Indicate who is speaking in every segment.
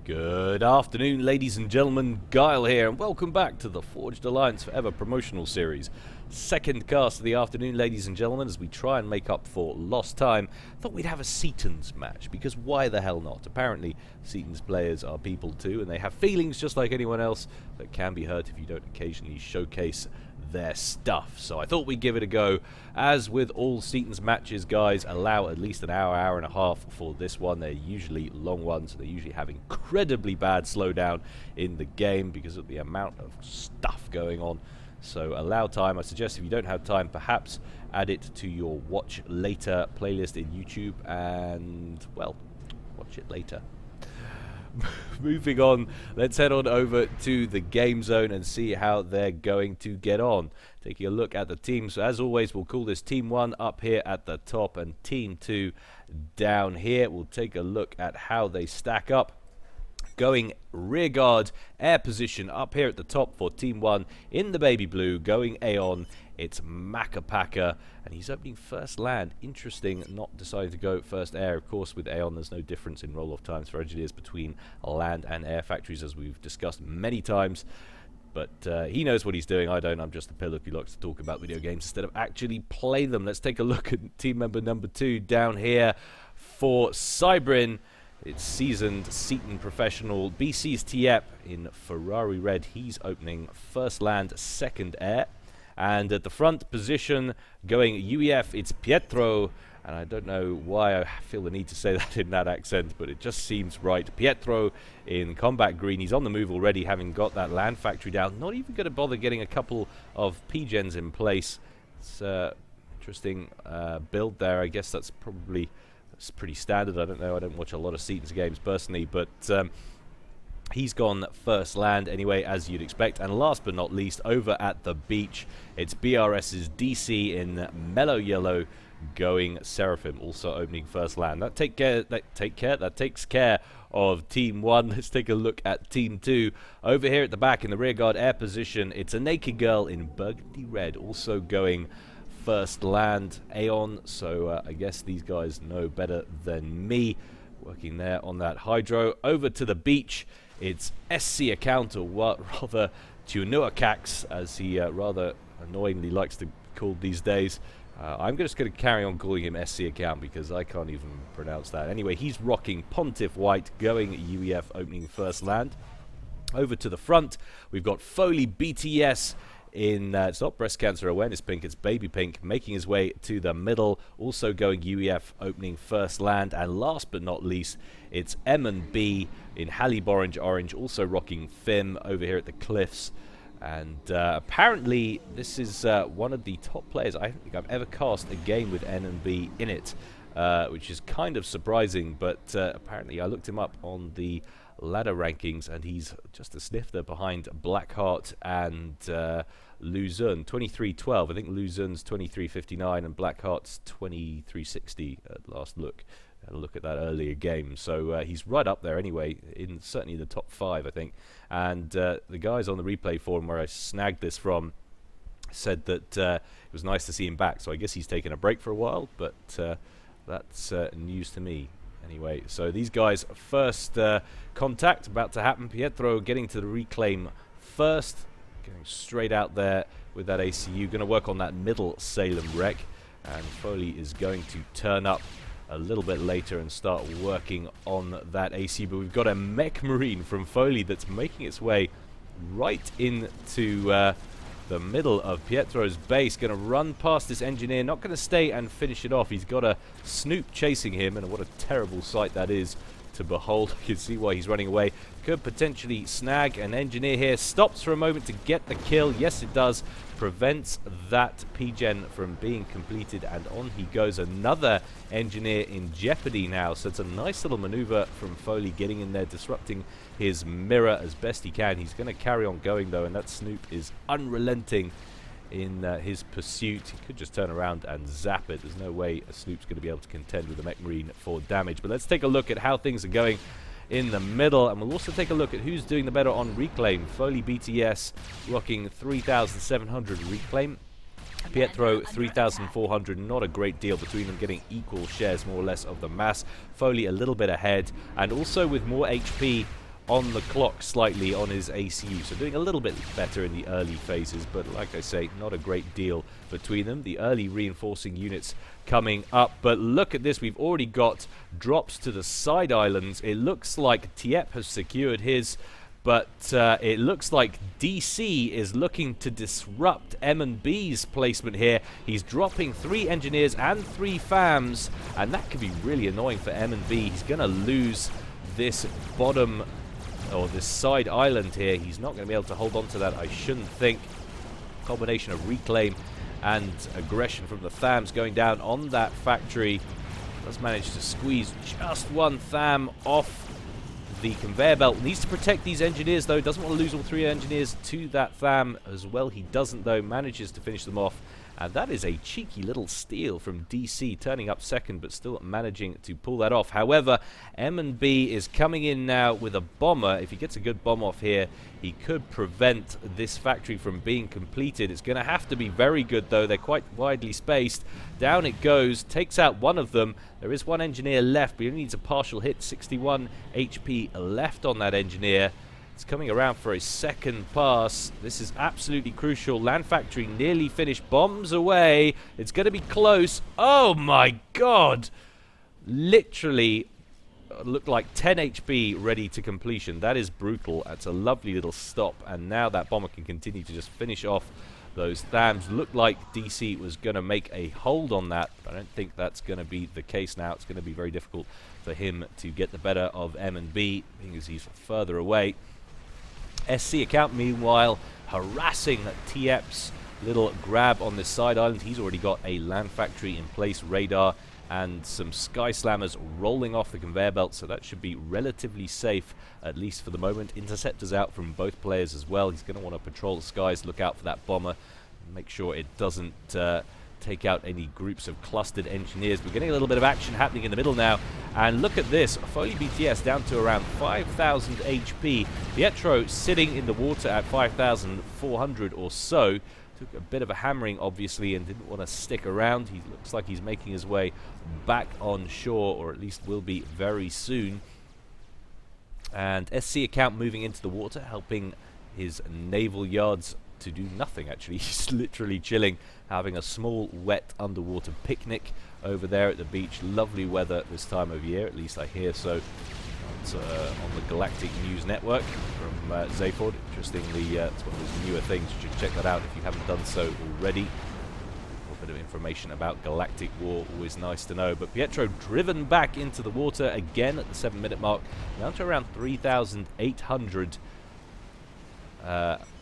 Speaker 1: Good afternoon, ladies and gentlemen. Gyle here, and welcome back to the Forged Alliance Forever promotional series. Second cast of the afternoon, ladies and gentlemen, as we try and make up for lost time. Thought we'd have a Setons match, because why the hell not? Apparently, Setons players are people too, and they have feelings just like anyone else that can be hurt if you don't occasionally showcase their stuff. So I thought we'd give it a go. As with all Setons matches, guys, allow at least an hour, hour and a half for this one. They're usually long ones. They usually have incredibly bad slowdown in the game because of the amount of stuff going on. So allow time. I suggest if you don't have time, perhaps add it to your watch later playlist in YouTube and, well, watch it later. Moving on, let's head on over to the game zone and see how they're going to get on. Taking a look at the teams. So as always, we'll call this Team 1 up here at the top and Team 2 down here. We'll take a look at how they stack up. Going rear guard, air position up here at the top for Team 1 in the baby blue. Going Aeon, it's Macapaka, and he's opening first land. Interesting, not deciding to go first air. Of course, with Aeon, there's no difference in roll-off times for engineers between land and air factories, as we've discussed many times. But he knows what he's doing. I don't. I'm just a pillar who likes to talk about video games instead of actually play them. Let's take a look at team member number 2 down here for Cybrin. It's seasoned Seton professional BC's Tiep in Ferrari red. He's opening first land, second air. And at the front position, going UEF, it's Pietro. And I don't know why I feel the need to say that in that accent, but it just seems right. Pietro in combat green. He's on the move already, having got that land factory down. Not even going to bother getting a couple of P-gens in place. It's interesting build there. I guess that's probably... It's pretty standard. I don't know. I don't watch a lot of Setons games personally, but he's gone first land anyway, as you'd expect. And last but not least, over at the beach, it's BRS's DC in mellow yellow, going Seraphim, also opening first land. That takes care of Team 1. Let's take a look at Team 2. Over here at the back in the rear guard air position, it's a naked girl in burgundy red, also going first land. Aeon, so I guess these guys know better than me. Working there on that hydro. Over to the beach, it's SC account, or what, rather Tunuakax, as he rather annoyingly likes to be called these days. I'm just going to carry on calling him SC account because I can't even pronounce that. Anyway, he's rocking Pontiff White, going UEF, opening first land. Over to the front, we've got Foley BTS in, it's not breast cancer awareness pink, it's baby pink, making his way to the middle, also going UEF, opening first land. And last but not least, it's M&B in Halib orange, also rocking Fim over here at the cliffs. And apparently this is one of the top players I think I've ever cast a game with N&B in it, which is kind of surprising, but apparently I looked him up on the ladder rankings and he's just a snifter behind Blackheart and Luzon, 2312. I think Luzon's 2359 and Blackheart's 2360 at last look. Had a look at that earlier game, so he's right up there anyway, in certainly the top 5, I think. And the guys on the replay forum where I snagged this from said that it was nice to see him back, so I guess he's taken a break for a while, but that's news to me. Anyway, so these guys, first contact about to happen. Pietro getting to the reclaim first, going straight out there with that ACU. Going to work on that middle Salem wreck, and Foley is going to turn up a little bit later and start working on that ACU. But we've got a mech marine from Foley that's making its way right into the middle of Pietro's base. Going to run past this engineer, not going to stay and finish it off. He's got a Snoop chasing him, and what a terrible sight that is to behold. You can see why he's running away. Could potentially snag an engineer here. Stops for a moment to get the kill. Yes, it does. Prevents that P-gen from being completed, and on he goes. Another engineer in jeopardy now, so it's a nice little maneuver from Foley, getting in there, disrupting his mirror as best he can. He's going to carry on going though, and that Snoop is unrelenting in his pursuit. He could just turn around and zap it. There's no way a Snoop's going to be able to contend with a mech marine for damage. But let's take a look at how things are going in the middle, and we'll also take a look at who's doing the better on reclaim. Foley BTS rocking 3,700 reclaim. Pietro 3,400, not a great deal between them, getting equal shares more or less of the mass. Foley a little bit ahead, and also with more HP on the clock slightly on his ACU, so doing a little bit better in the early phases, but like I say, not a great deal between them. The early reinforcing units coming up, but look at this, we've already got drops to the side islands. It looks like Tiep has secured his, but it looks like DC is looking to disrupt M&B's placement here. He's dropping 3 engineers and 3 FAMs, and that could be really annoying for M&B. He's going to lose this bottom, or this side island here. He's not going to be able to hold on to that, I shouldn't think. Combination of reclaim and aggression from the FAMs going down on that factory. Does manage to squeeze just 1 FAM off the conveyor belt. Needs to protect these engineers though. Doesn't want to lose all 3 engineers to that FAM as well. He doesn't though. Manages to finish them off. And that is a cheeky little steal from DC, turning up second but still managing to pull that off. However, M&B is coming in now with a bomber. If he gets a good bomb off here, he could prevent this factory from being completed. It's going to have to be very good though. They're quite widely spaced. Down it goes, takes out one of them. There is 1 engineer left, but he only needs a partial hit. 61 HP left on that engineer. It's coming around for a second pass. This is absolutely crucial. Land factory nearly finished. Bombs away. It's going to be close. Oh my god! Literally looked like 10 HP ready to completion. That is brutal. That's a lovely little stop. And now that bomber can continue to just finish off those THAMs. Looked like DC was going to make a hold on that. But I don't think that's going to be the case now. It's going to be very difficult for him to get the better of M&B, being as he's further away. SC account, meanwhile, harassing Tiep's little grab on this side island. He's already got a land factory in place, radar, and some sky slammers rolling off the conveyor belt, so that should be relatively safe, at least for the moment. Interceptors out from both players as well. He's going to want to patrol the skies, look out for that bomber, make sure it doesn't take out any groups of clustered engineers. We're getting a little bit of action happening in the middle now, and look at this. Foley BTS down to around 5,000 HP. Pietro sitting in the water at 5,400 or so. Took a bit of a hammering, obviously, and didn't want to stick around. He looks like he's making his way back on shore, or at least will be very soon. And SC account moving into the water, helping his naval yards to do nothing, actually. He's literally chilling, having a small, wet underwater picnic over there at the beach. Lovely weather this time of year, at least I hear so. It's on the Galactic News Network from Zayford. Interestingly, it's one of those newer things. You should check that out if you haven't done so already. A little bit of information about Galactic War, always nice to know. But Pietro driven back into the water again at the 7-minute mark, down to around 3,800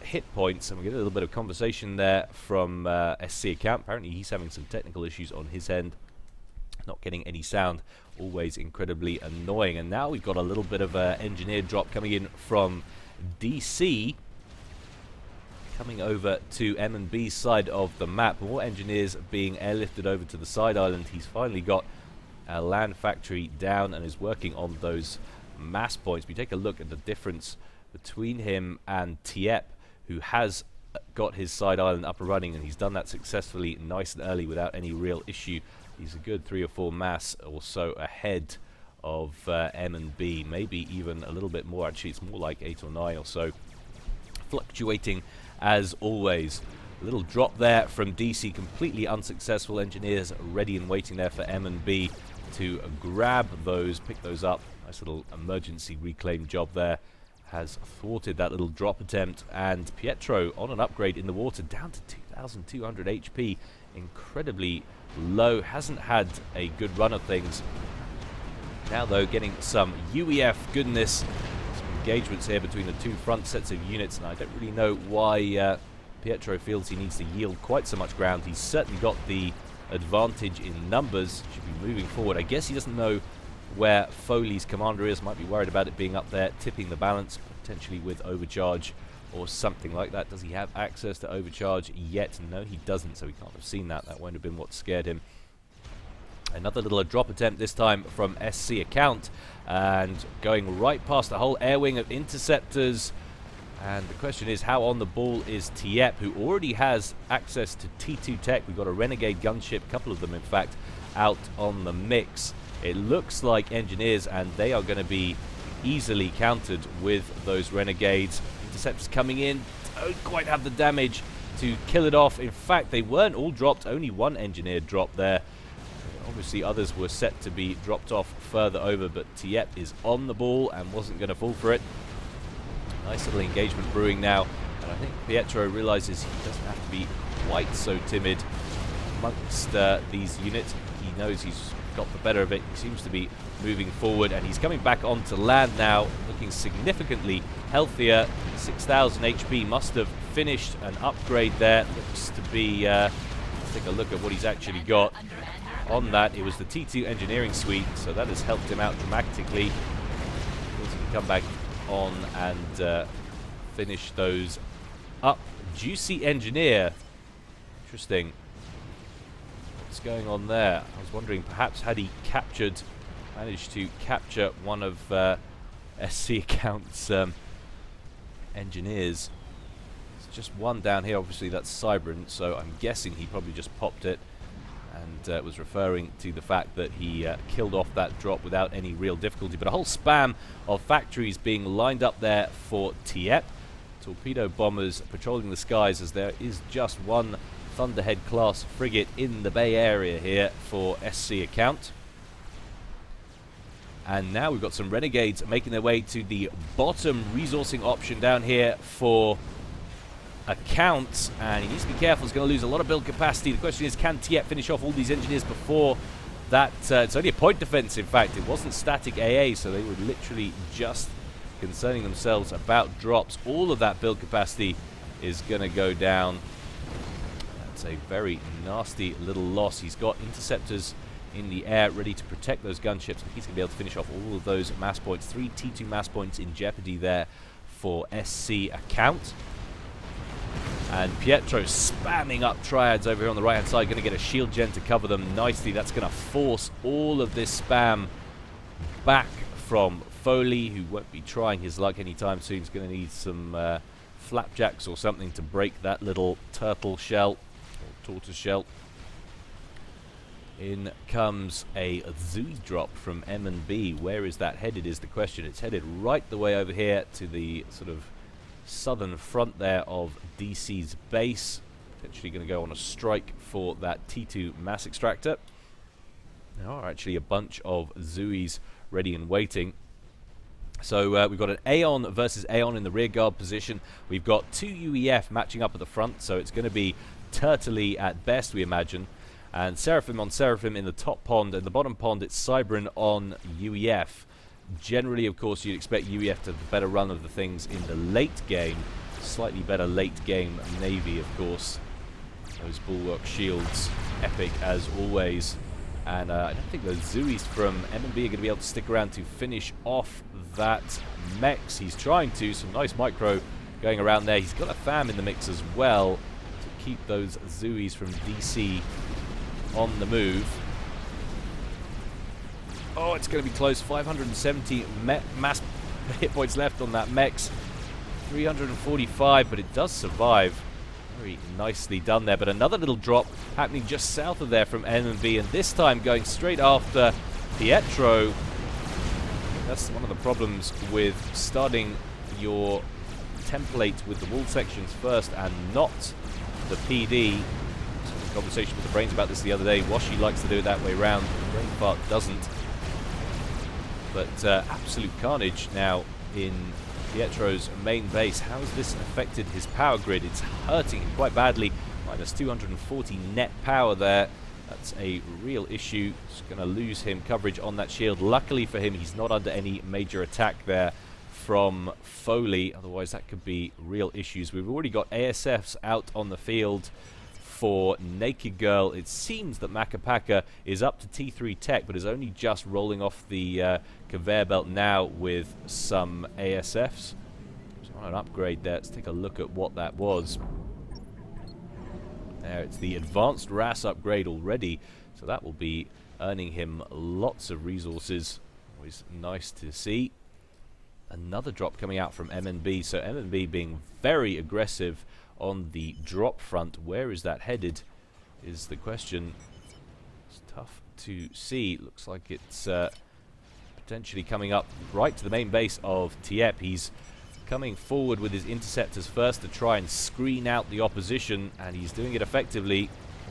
Speaker 1: hit points. And we get a little bit of conversation there from SC account. Apparently he's having some technical issues on his end, not getting any sound. Always incredibly annoying. And now we've got a little bit of an engineer drop coming in from DC, coming over to M&B's side of the map. More engineers being airlifted over to the side island. He's finally got a land factory down and is working on those mass points. We take a look at the difference between him and Tiep, who has got his side island up and running, and he's done that successfully, nice and early, without any real issue. He's a good 3 or 4 mass or so ahead of M&B, maybe even a little bit more. Actually, it's more like 8 or 9 or so. Fluctuating as always. A little drop there from DC, completely unsuccessful. Engineers ready and waiting there for M&B to grab those, pick those up. Nice little emergency reclaim job there. Has thwarted that little drop attempt, and Pietro on an upgrade in the water, down to 2,200 HP. Incredibly low, hasn't had a good run of things. Now though, getting some UEF goodness, some engagements here between the 2 front sets of units, and I don't really know why Pietro feels he needs to yield quite so much ground. He's certainly got the advantage in numbers, should be moving forward. I guess he doesn't know where Foley's commander is, might be worried about it being up there, tipping the balance, potentially with overcharge or something like that. Does he have access to overcharge yet? No, he doesn't, so he can't have seen that. That won't have been what scared him. Another little drop attempt, this time from SC account, and going right past the whole air wing of interceptors. And the question is, how on the ball is Tiep, who already has access to T2 tech? We've got a Renegade gunship, a couple of them in fact, out on the mix. It looks like engineers, and they are going to be easily countered with those renegades. Interceptors coming in, don't quite have the damage to kill it off. In fact, they weren't all dropped, only one engineer dropped there. Obviously others were set to be dropped off further over, but Tiep is on the ball and wasn't going to fall for it. Nice little engagement brewing now, and I think Pietro realizes he doesn't have to be quite so timid amongst these units. He knows he's got the better of it. He seems to be moving forward, and he's coming back onto land now, looking significantly healthier. 6,000 HP, must have finished an upgrade there. Looks to be, let's take a look at what he's actually got. On that, it was the T2 engineering suite, so that has helped him out dramatically. Of course, he can come back on and finish those up. Juicy engineer. Interesting. What's going on there? I was wondering, perhaps had he managed to capture one of SC account's engineers. There's just one down here, obviously that's Cybran, so I'm guessing he probably just popped it and was referring to the fact that he killed off that drop without any real difficulty. But a whole spam of factories being lined up there for Tiep. Torpedo bombers patrolling the skies, as there is just one Thunderhead class frigate in the Bay Area here for SC account. And now we've got some renegades making their way to the bottom resourcing option down here for account, and he needs to be careful. He's going to lose a lot of build capacity. The question is, can Tiep finish off all these engineers before that? It's only a point defense, in fact. It wasn't static AA, so they were literally just concerning themselves about drops. All of that build capacity is going to go down. That's a very nasty little loss. He's got interceptors in the air ready to protect those gunships. He's going to be able to finish off all of those mass points. 3 T2 mass points in jeopardy there for SC account. And Pietro spamming up triads over here on the right hand side, going to get a shield gen to cover them nicely. That's going to force all of this spam back from Foley, who won't be trying his luck anytime soon. He's going to need some flapjacks or something to break that little turtle shell, or tortoise shell. In comes a Zui drop from M&B. Where is that headed is the question. It's headed right the way over here to the sort of southern front there of DC's base. Potentially going to go on a strike for that T2 mass extractor. There are actually a bunch of Zuis ready and waiting. So we've got an Aeon versus Aeon in the rear guard position. We've got 2 UEF matching up at the front, so it's going to be turtley at best, we imagine. And Seraphim on Seraphim in the top pond, and the bottom pond it's Cybran on UEF. Generally, of course, you'd expect UEF to have the better run of the things in the late game. Slightly better late game Navy, of course. Those bulwark shields, epic as always. And I don't think those Zuis from M&B are going to be able to stick around to finish off that Mex. He's trying to. Some nice micro going around there. He's got a FAM in the mix as well to keep those Zuis from DC on the move. Oh, it's going to be close. 570 mass hit points left on that Mex. 345, but it does survive. Very nicely done there. But another little drop happening just south of there from M&B, and this time going straight after Pietro. That's one of the problems with starting your template with the wall sections first and not the PD. Conversation with the Brains about this the other day. Washi likes to do it that way around. Brain Fart doesn't. But absolute carnage now in Pietro's main base. How has this affected his power grid? It's hurting him quite badly. Minus 240 net power there. That's a real issue. It's going to lose him coverage on that shield. Luckily for him, he's not under any major attack there from Foley. Otherwise, that could be real issues. We've already got ASFs out on the field for Naked Girl. It seems that Macapaka is up to T3 tech, but is only just rolling off the conveyor belt now with some ASFs. So on an upgrade there, let's take a look at what that was. There, it's the advanced RAS upgrade already, so that will be earning him lots of resources. Always nice to see. Another drop coming out from M&B, so M&B being very aggressive on the drop front. Where is that headed is the question. It's tough to see. Looks like it's potentially coming up right to the main base of Tiep. He's coming forward with his interceptors first to try and screen out the opposition, and he's doing it effectively.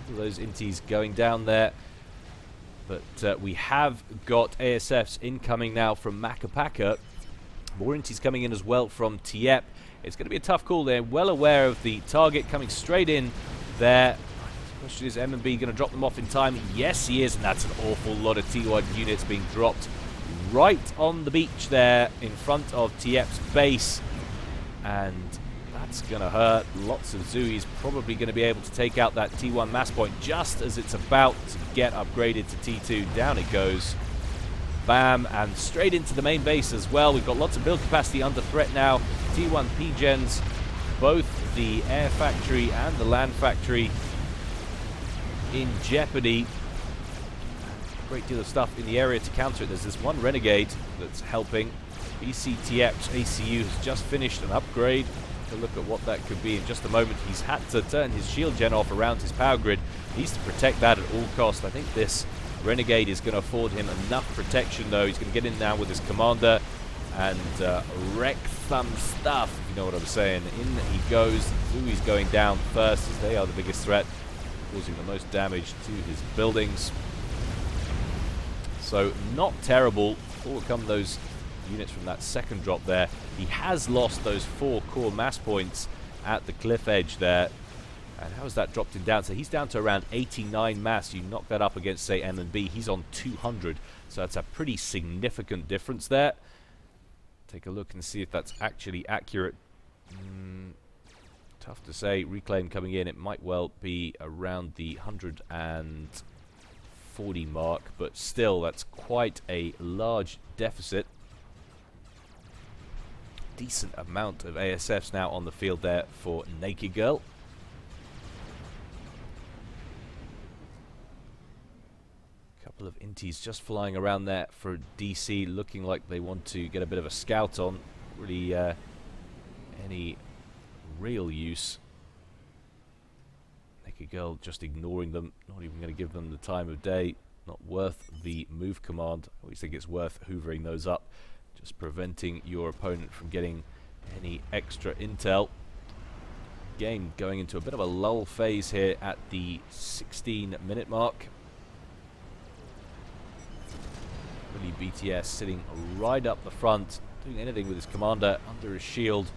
Speaker 1: All of those inties going down there. But we have got ASFs incoming now from Macapaka. More inties coming in as well from Tiep. It's going to be a tough call. They're well aware of the target coming straight in there. The question is, M&B going to drop them off in time? Yes, he is, and that's an awful lot of T1 units being dropped right on the beach there in front of Tiep's base. And that's going to hurt. Lots of Zuis probably going to be able to take out that T1 mass point just as it's about to get upgraded to T2. Down it goes. Bam, and straight into the main base as well. We've got lots of build capacity under threat now. T1 P-Gens, both the air factory and the land factory in jeopardy. Great deal of stuff in the area to counter it. There's this one Renegade that's helping. BCTF's ACU has just finished an upgrade. To look at what that could be in just a moment. He's had to turn his shield gen off around his power grid. He needs to protect that at all costs. I think this Renegade is going to afford him enough protection, though. He's going to get in now with his commander and wreck some stuff, if you know what I'm saying. In he goes. Zui's going down first, as they are the biggest threat, causing the most damage to his buildings. So not terrible. Overcome those units from that second drop there. He has lost those 4 core mass points at the cliff edge there. And how has that dropped him down? So he's down to around 89 mass. You knock that up against, say, M&B. He's on 200. So that's a pretty significant difference there. Take a look and see if that's actually accurate. Tough to say. Reclaim coming in. It might well be around the 140 mark. But still, that's quite a large deficit. Decent amount of ASFs now on the field there for Naked Girl. Couple of inties just flying around there for DC, looking like they want to get a bit of a scout on. Really any real use. Naked Girl just ignoring them, not even going to give them the time of day. Not worth the move command. I always think it's worth hoovering those up. Just preventing your opponent from getting any extra intel. Game going into a bit of a lull phase here at the 16-minute mark. Really BTS sitting right up the front, doing anything with his commander under his shield.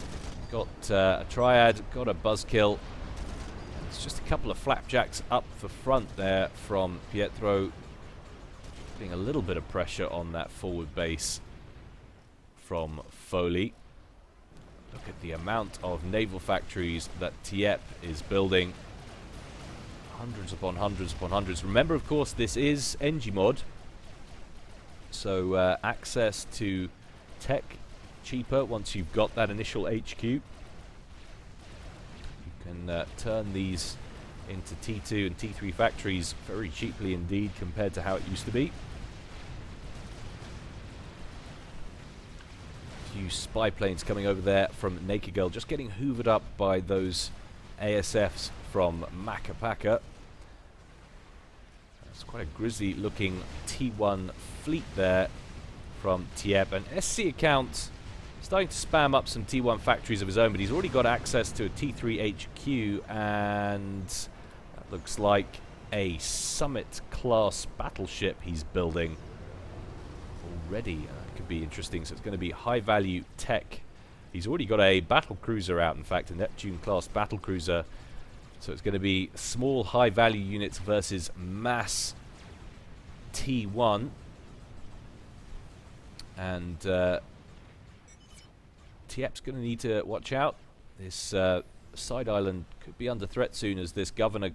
Speaker 1: Got a triad, got a buzzkill. It's just a couple of flapjacks up the front there from Pietro. Putting a little bit of pressure on that forward base from Foley. Look at the amount of naval factories that Tiep is building. Hundreds upon hundreds upon hundreds. Remember, of course, this is Ngmod, so access to tech cheaper once you've got that initial HQ. You can turn these into T2 and T3 factories very cheaply indeed compared to how it used to be. Few spy planes coming over there from Naked Girl, just getting hoovered up by those ASFs from Macapaka. It's quite a grisly looking T1 fleet there from Tiep. And SC account starting to spam up some T1 factories of his own, but he's already got access to a T3 HQ, and that looks like a Summit class battleship he's building already. Could be interesting. So it's going to be high value tech. He's already got a battle cruiser out, in fact, a Neptune class battle cruiser. So it's going to be small high value units versus mass T1. And Tiep's going to need to watch out. This side island could be under threat soon as this Governor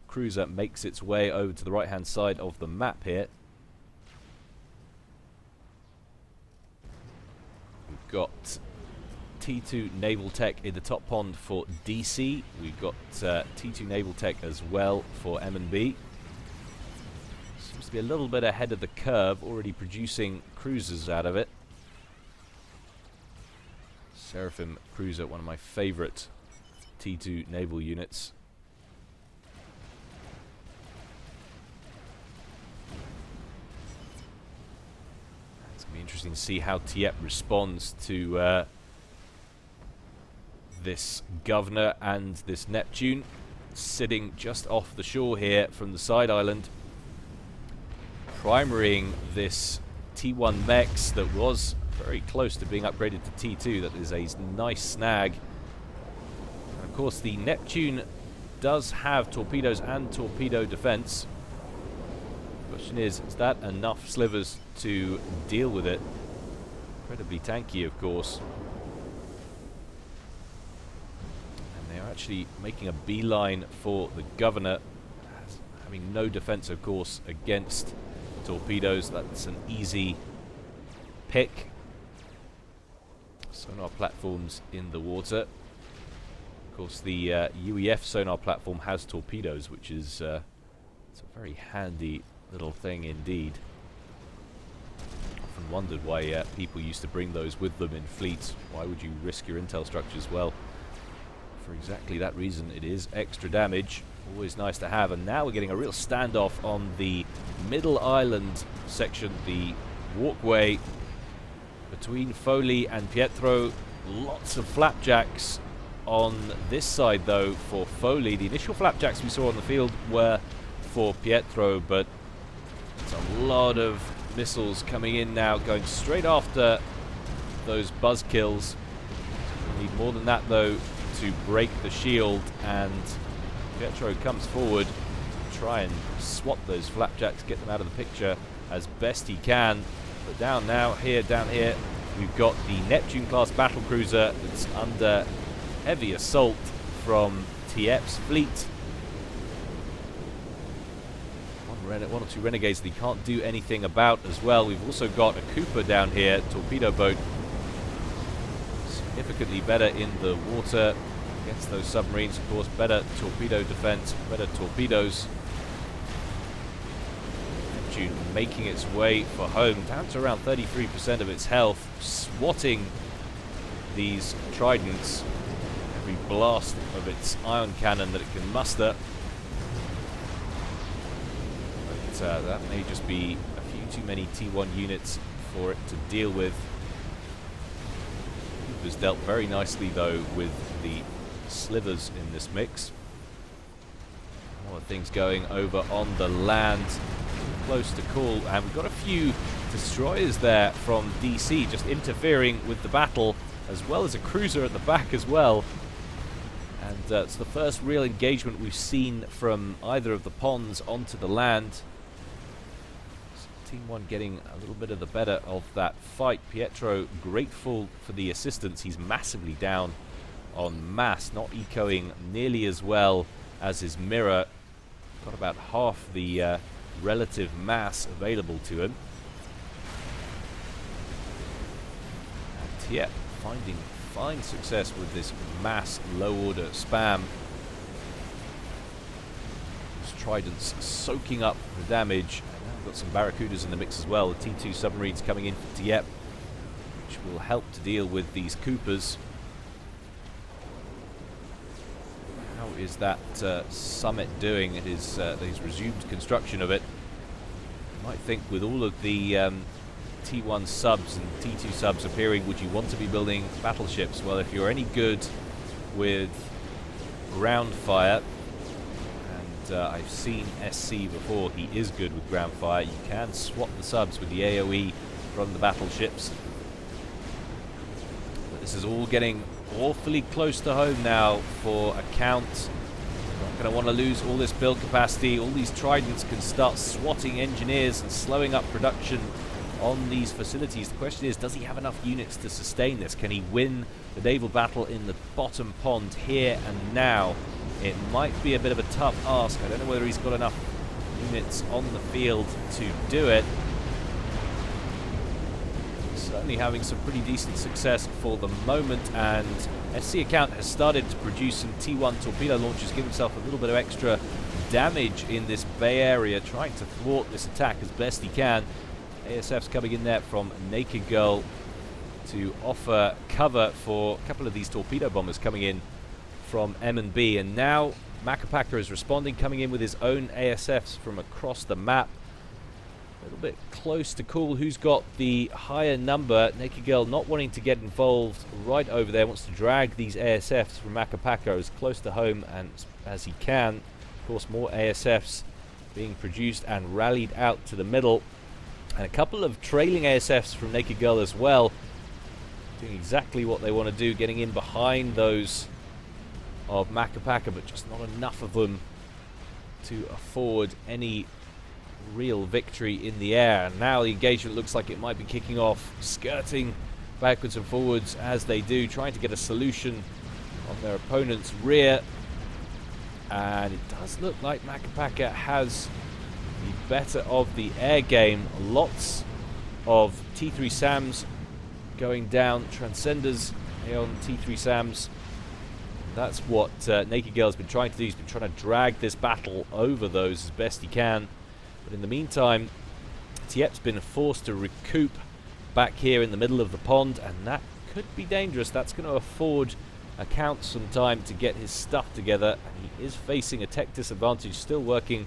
Speaker 1: cruiser makes its way over to the right hand side of the map here. Got T2 Naval Tech in the top pond for DC. We've got T2 Naval Tech as well for M&B. Seems to be a little bit ahead of the curve, already producing cruisers out of it. Seraphim cruiser, one of my favorite T2 naval units. Be interesting to see how Tieppe responds to this Governor and this Neptune sitting just off the shore here from the side island, primarying this T1 Mex that was very close to being upgraded to T2. That is a nice snag. And of course the Neptune does have torpedoes and torpedo defense. Question is that enough slivers to deal with it? Incredibly tanky, of course. And they are actually making a beeline for the Governor, having no defense, of course, against torpedoes. That's an easy pick. Sonar platforms in the water. Of course, the UEF sonar platform has torpedoes, which is it's a very handy little thing indeed. Often wondered why people used to bring those with them in fleets. Why would you risk your intel structures? Well, for exactly that reason. It is extra damage. Always nice to have. And now we're getting a real standoff on the middle island section, the walkway between Foley and Pietro. Lots of flapjacks on this side, though, for Foley. The initial flapjacks we saw on the field were for Pietro, but it's a lot of missiles coming in now, going straight after those buzz kills. We need more than that, though, to break the shield, and Pietro comes forward to try and swap those flapjacks, get them out of the picture as best he can. But down here, we've got the Neptune-class battlecruiser that's under heavy assault from Tieppe's fleet. One or two renegades that he can't do anything about as well. We've also got a Cooper down here, torpedo boat, significantly better in the water against those submarines. Of course, better torpedo defense, better torpedoes. Neptune making its way for home, down to around 33% of its health, swatting these tridents, every blast of its ion cannon that it can muster. But that may just be a few too many T1 units for it to deal with. Cooper's dealt very nicely, though, with the slivers in this mix. More things going over on the land, close to call, and we've got a few destroyers there from DC just interfering with the battle, as well as a cruiser at the back as well. And it's the first real engagement we've seen from either of the ponds onto the land. So Team 1 getting a little bit of the better of that fight. Pietro grateful for the assistance. He's massively down on mass, not ecoing nearly as well as his mirror. Got about half the relative mass available to him. And Tieppe finding fine success with this mass low-order spam. Those tridents soaking up the damage. And now we've got some Barracudas in the mix as well. The T2 submarines coming in for Tieppe, which will help to deal with these Coopers. How is that Summit doing? It is he's resumed construction of it. You might think with all of the T1 subs and T2 subs appearing, would you want to be building battleships? Well, if you're any good with ground fire, and I've seen SC before, he is good with ground fire, you can swap the subs with the AoE from the battleships. But this is all getting awfully close to home now for a count. Not going to want to lose all this build capacity. All these tridents can start swatting engineers and slowing up production on these facilities. The question is, does he have enough units to sustain this? Can he win the naval battle in the bottom pond here and now? It might be a bit of a tough ask. I don't know whether he's got enough units on the field to do it. Certainly having some pretty decent success for the moment, and SC account has started to produce some T1 torpedo launchers, give himself a little bit of extra damage in this bay area, trying to thwart this attack as best he can. ASF's coming in there from Naked Girl to offer cover for a couple of these torpedo bombers coming in from M&B. And now Makapaka is responding, coming in with his own ASFs from across the map. A little bit close to call who's got the higher number. Naked Girl not wanting to get involved right over there, wants to drag these ASFs from Macapaka as close to home and as he can. Of course, more ASFs being produced and rallied out to the middle. And a couple of trailing ASFs from Naked Girl as well, doing exactly what they want to do, getting in behind those of Macapaka, but just not enough of them to afford any real victory in the air. And now the engagement looks like it might be kicking off, skirting backwards and forwards as they do, trying to get a solution on their opponent's rear. And it does look like Macapaka has the better of the air game. Lots of T3 SAMs going down, Transcenders here on T3 SAMs. That's what Naked Girl's been trying to do. He's been trying to drag this battle over those as best he can. But in the meantime, Tiep's been forced to recoup back here in the middle of the pond, and that could be dangerous. That's going to afford Account some time to get his stuff together, and he is facing a tech disadvantage, still working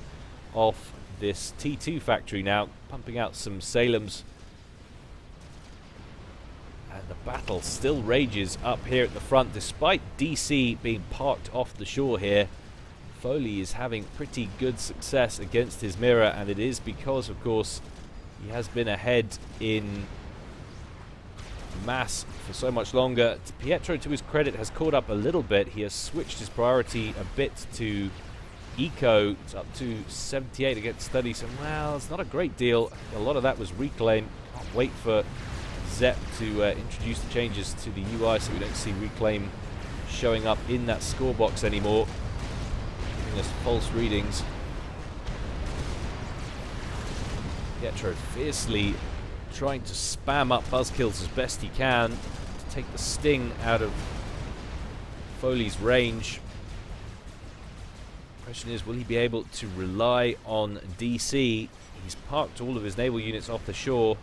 Speaker 1: off this T2 factory now, pumping out some Salems. And the battle still rages up here at the front, despite DC being parked off the shore here. Foley is having pretty good success against his mirror, and it is because, of course, he has been ahead in mass for so much longer. Pietro, to his credit, has caught up a little bit. He has switched his priority a bit to eco. It's up to 78 against 30, so well, it's not a great deal. A lot of that was reclaim. Can't wait for Zep to introduce the changes to the UI so we don't see reclaim showing up in that score box anymore, giving us false readings. Pietro fiercely trying to spam up buzzkills as best he can to take the sting out of Foley's range. Question is, will he be able to rely on DC? He's parked all of his naval units off the shore.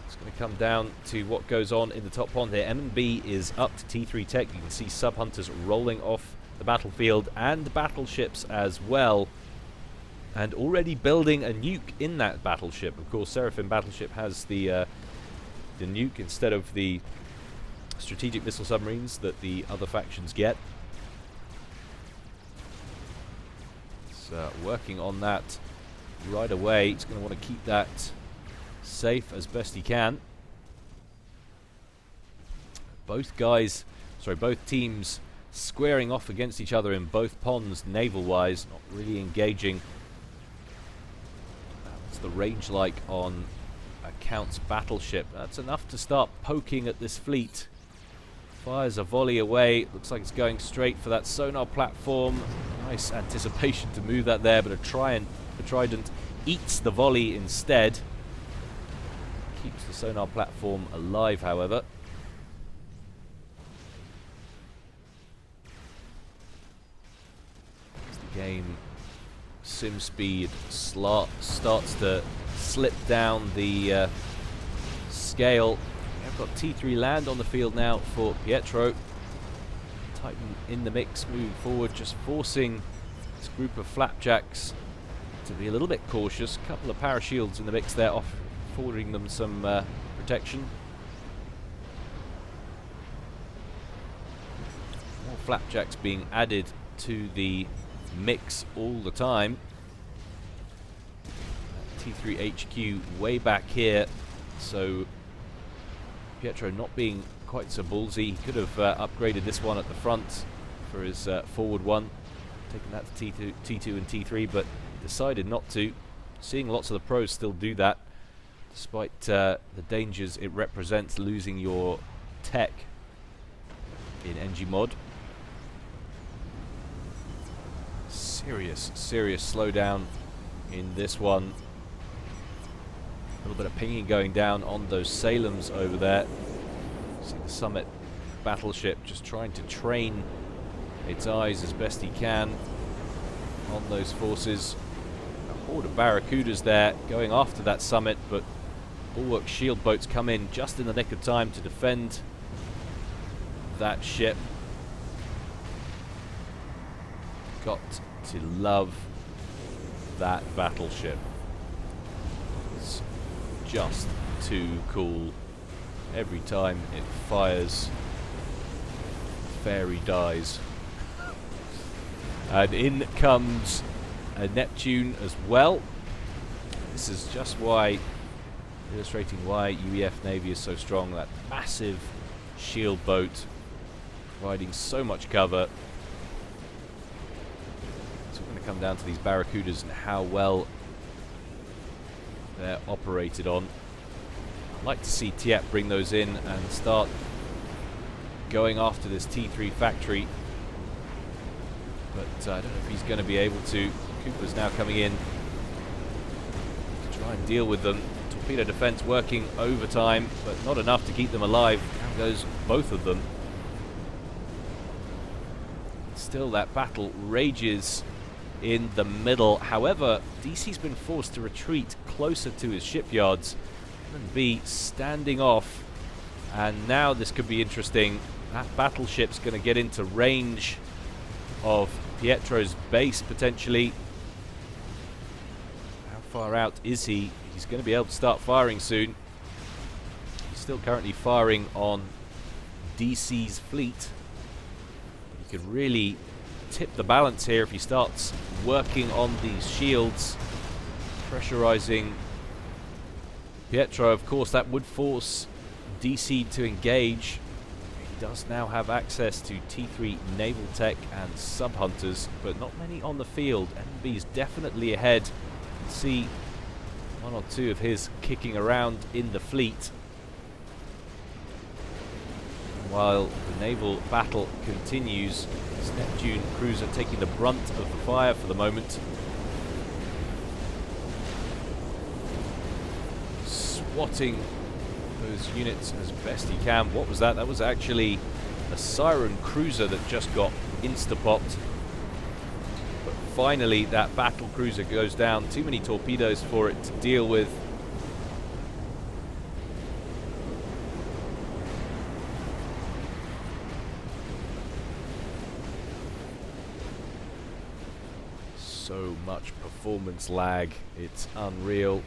Speaker 1: It's going to come down to what goes on in the top pond here. M&B is up to T3 Tech. You can see sub-hunters rolling off the battlefield and battleships as well. And already building a nuke in that battleship. Of course, Seraphim battleship has the nuke instead of the strategic missile submarines that the other factions get. It's working on that right away. It's going to want to keep that safe as best he can. Both teams squaring off against each other in both ponds naval-wise, not really engaging. What's the range like on Account's battleship? That's enough to start poking at this fleet. Fires a volley away. Looks like it's going straight for that sonar platform. Nice anticipation to move that there, but a Trident eats the volley instead. Keeps the sonar platform alive, however. As the game sim speed starts to slip down the scale. We've got T3 land on the field now for Pietro. Titan in the mix, moving forward, just forcing this group of flapjacks to be a little bit cautious. A couple of parashields in the mix there, affording them some protection. More flapjacks being added to the mix all the time. T3 HQ way back here, so Pietro not being quite so ballsy. He could have upgraded this one at the front for his forward one, taking that to T2 and T3, but decided not to. Seeing lots of the pros still do that, despite the dangers it represents losing your tech in NG mod. Serious slowdown in this one. A little bit of pinging going down on those Salems over there. See the Summit battleship just trying to train its eyes as best he can on those forces. A horde of Barracudas there going after that Summit, but Bulwark shield boats come in just in the nick of time to defend that ship. Got to love that battleship. It's just too cool. Every time it fires, fairy dies. And in comes a Neptune as well. This is just why, illustrating why UEF Navy is so strong. That massive shield boat providing so much cover. So we're going to come down to these Barracudas and how well they're operated on. I'd like to see Tiep bring those in and start going after this T3 factory. But I don't know if he's going to be able to. Cooper's now coming in to try and deal with them. Torpedo defense working overtime, but not enough to keep them alive. Down goes both of them. Still, that battle rages in the middle. However, DC's been forced to retreat closer to his shipyards. B standing off, and now this could be interesting. That battleship's going to get into range of Pietro's base potentially. How far out is he? He's going to be able to start firing soon. He's still currently firing on DC's fleet. He could really tip the balance here if he starts working on these shields, pressurizing Pietro. Of course, that would force DC to engage. He does now have access to T3 naval tech and sub-hunters, but not many on the field. NB is definitely ahead. You can see one or two of his kicking around in the fleet. While the naval battle continues, this Neptune cruiser taking the brunt of the fire for the moment. Swatting those units as best he can. What was that? That was actually a Siren cruiser that just got insta-popped. But finally that battle cruiser goes down. Too many torpedoes for it to deal with. So much performance lag, it's unreal.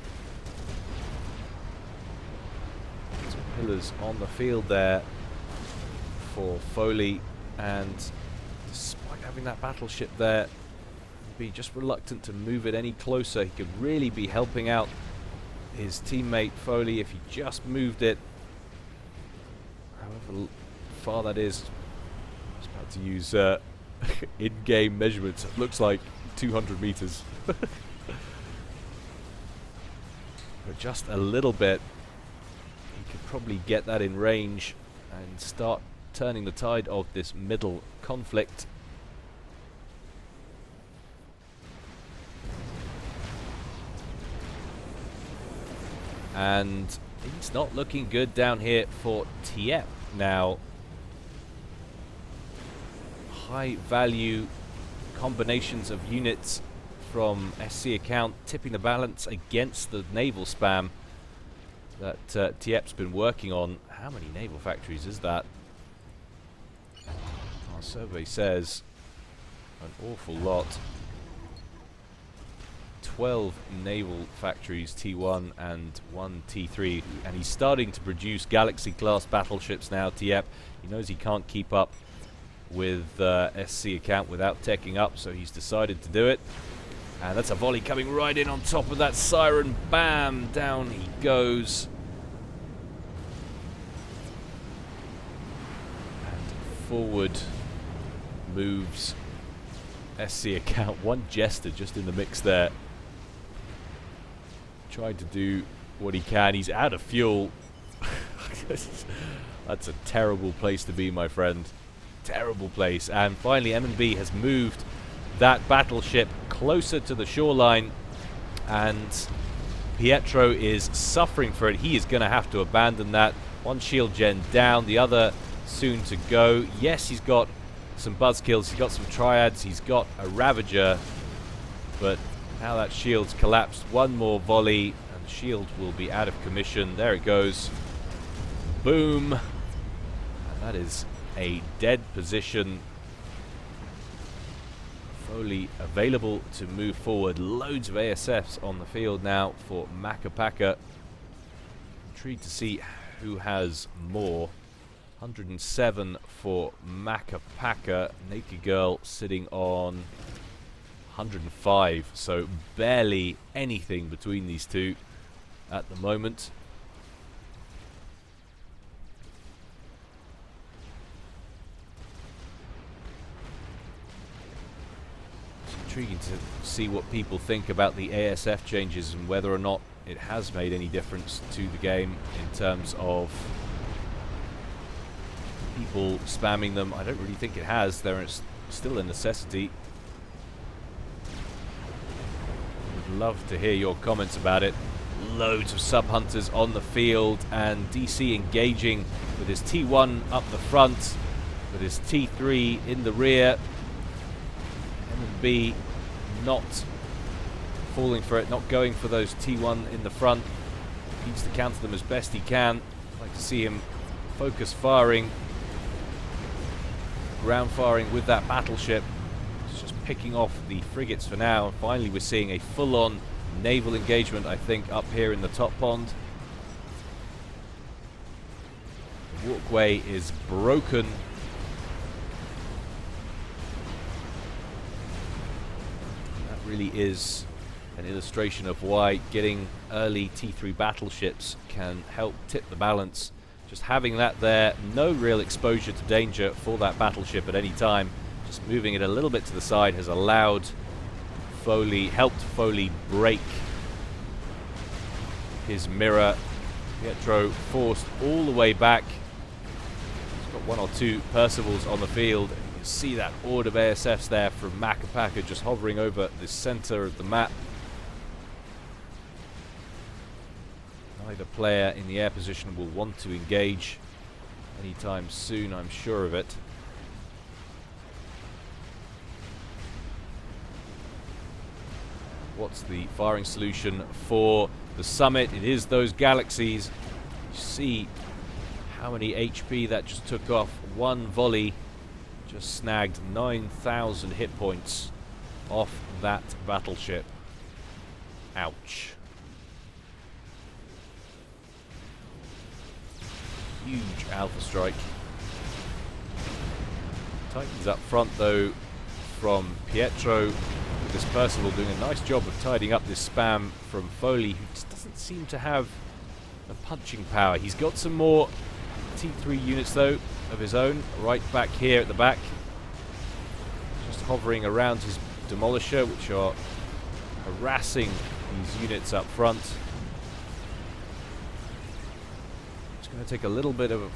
Speaker 1: Pillars on the field there for Foley, and despite having that battleship there, he'd be just reluctant to move it any closer. He could really be helping out his teammate Foley if he just moved it, however far that is. I was about to use in-game measurements. It looks like 200 meters. But just a little bit. Could probably get that in range and start turning the tide of this middle conflict. And it's not looking good down here for Tiep now. High value combinations of units from SC account tipping the balance against the naval spam that Tiep's been working on. How many naval factories is that? Our survey says an awful lot. 12 naval factories, T1 and 1 T3, and he's starting to produce Galaxy-class battleships now, Tiep. He knows he can't keep up with SC account without teching up, so he's decided to do it. And that's a volley coming right in on top of that Siren. Bam! Down he goes. And forward moves SC account. One Jester just in the mix there. Trying to do what he can. He's out of fuel. That's a terrible place to be, my friend. Terrible place. And finally M&B has moved that battleship closer to the shoreline, and Pietro is suffering for it. He is going to have to abandon that. One shield gen down, the other soon to go. Yes, he's got some buzzkills, he's got some triads, he's got a Ravager, but now that shield's collapsed. One more volley and the shield will be out of commission. There it goes. Boom. And that is a dead position. Foley available to move forward. Loads of ASFs on the field now for Makapaka. Intrigued to see who has more. 107 for Makapaka. Naked Girl sitting on 105. So barely anything between these two at the moment. It's intriguing to see what people think about the ASF changes and whether or not it has made any difference to the game in terms of people spamming them. I don't really think it has. There is still a necessity. Would love to hear your comments about it. Loads of sub-hunters on the field, and DC engaging with his T1 up the front, with his T3 in the rear. M&B not falling for it, not going for those T1 in the front. Needs to counter them as best he can. I'd like to see him focus firing, ground firing with that battleship. It's just picking off the frigates for now, and finally we're seeing a full-on naval engagement, I think, up here in the top pond. The walkway is broken. That really is an illustration of why getting early T3 battleships can help tip the balance. Just having that there, no real exposure to danger for that battleship at any time. Just moving it a little bit to the side has allowed Foley, helped Foley break his mirror. Pietro forced all the way back. He's got one or two Percivals on the field. You can see that horde of ASFs there from Makapaka just hovering over the center of the map. Neither player in the air position will want to engage anytime soon, I'm sure of it. What's the firing solution for the summit? It is those galaxies. You see how many HP that just took off. One volley just snagged 9,000 hit points off that battleship. Ouch. Huge alpha strike. Titans up front though from Pietro, with this Percival doing a nice job of tidying up this spam from Foley, who just doesn't seem to have the punching power. He's got some more T3 units though of his own right back here at the back, just hovering around his demolisher, which are harassing these units up front. Going to take a little bit of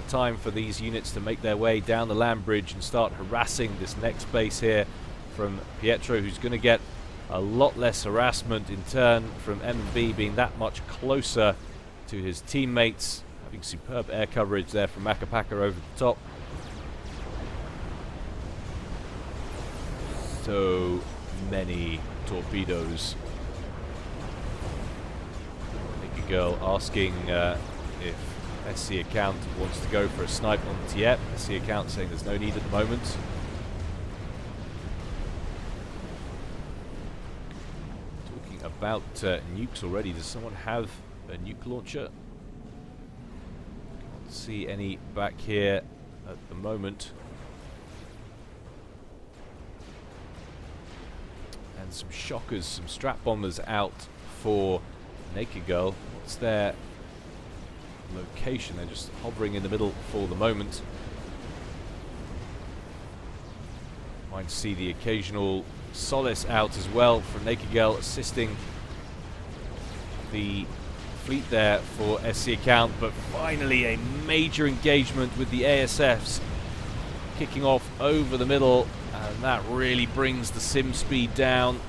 Speaker 1: time for these units to make their way down the land bridge and start harassing this next base here from Pietro, who's going to get a lot less harassment in turn from M&B being that much closer to his teammates, having superb air coverage there from Makapaka over the top. So many torpedoes. Naked Girl asking if SC account wants to go for a snipe on the Tiep. SC account saying there's no need at the moment. Talking about nukes already. Does someone have a nuke launcher? Can't see any back here at the moment. And some shockers, some strap bombers out for Naked Girl. What's their location? They're just hovering in the middle for the moment. Might see the occasional Solace out as well from Naked Girl, assisting the fleet there for SC account, but finally a major engagement with the ASFs kicking off over the middle, and that really brings the sim speed down.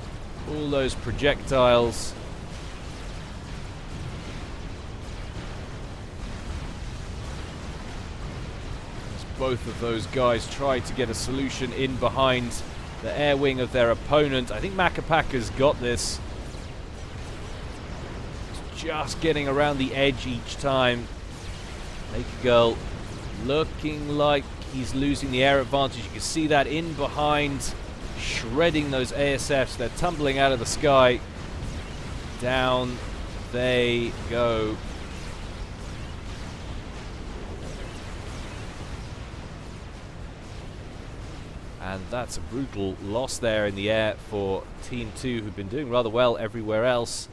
Speaker 1: All those projectiles. Both of those guys tried to get a solution in behind the air wing of their opponent. I think Makapaka's got this. Just getting around the edge each time. Naked Girl looking like he's losing the air advantage. You can see that in behind, shredding those ASFs. They're tumbling out of the sky. Down they go. And that's a brutal loss there in the air for Team 2, who've been doing rather well everywhere else.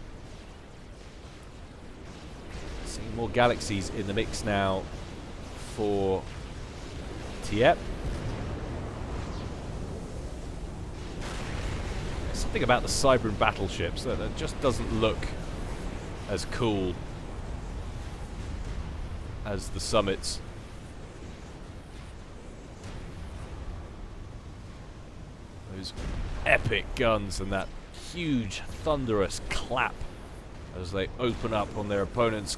Speaker 1: Seeing more galaxies in the mix now for Tiep. There's something about the Cybran battleships that just doesn't look as cool as the Summits. Those epic guns and that huge thunderous clap as they open up on their opponents.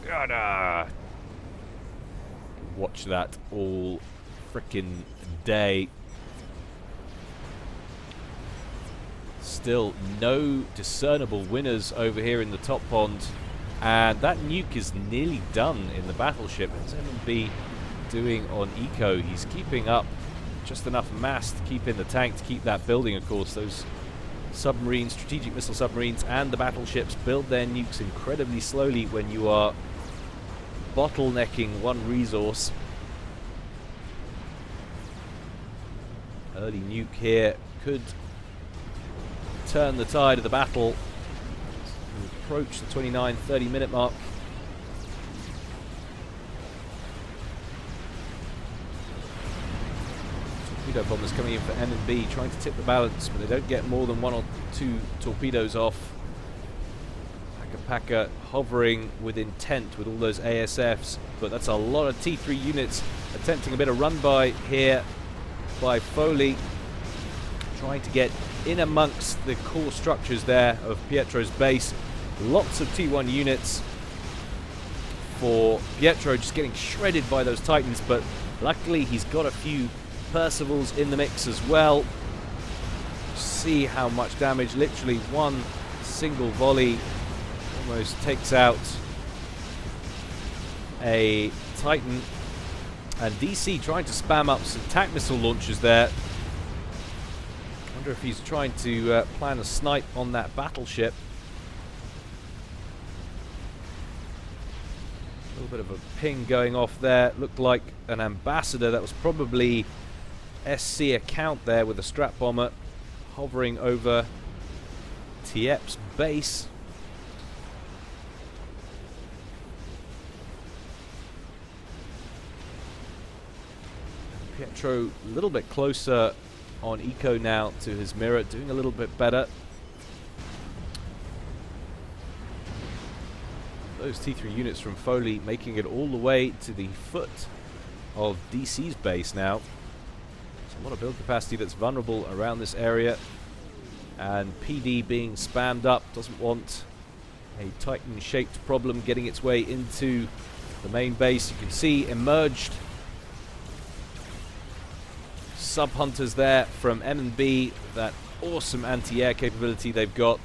Speaker 1: Gada! Watch that all frickin' day. Still no discernible winners over here in the top pond, and that nuke is nearly done in the battleship. What's MB doing on Eco? He's keeping up just enough mass to keep in the tank, to keep that building. Of course, those submarines, strategic missile submarines, and the battleships build their nukes incredibly slowly when you are bottlenecking one resource. Early nuke here could turn the tide of the battle. We approach the 29-30 minute mark. Torpedo bombers coming in for M&B, trying to tip the balance, but they don't get more than 1 or 2 torpedoes off. Paka hovering with intent with all those ASFs, but that's a lot of T3 units attempting a bit of run-by here by Foley, trying to get in amongst the core structures there of Pietro's base. Lots of T1 units for Pietro, just getting shredded by those Titans, but luckily he's got a few Percivals in the mix as well. See how much damage, literally one single volley almost takes out a Titan. And DC trying to spam up some TAC missile launchers there. Wonder if he's trying to plan a snipe on that battleship. A little bit of a ping going off there. Looked like an ambassador. That was probably SC account there with a strap bomber hovering over Tiep's base. Pietro a little bit closer on Eco now to his mirror, doing a little bit better. Those T3 units from Foley making it all the way to the foot of DC's base now. There's a lot of build capacity that's vulnerable around this area, and PD being spammed up, doesn't want a Titan-shaped problem getting its way into the main base. You can see emerged sub-hunters there from M&B, that awesome anti-air capability they've got.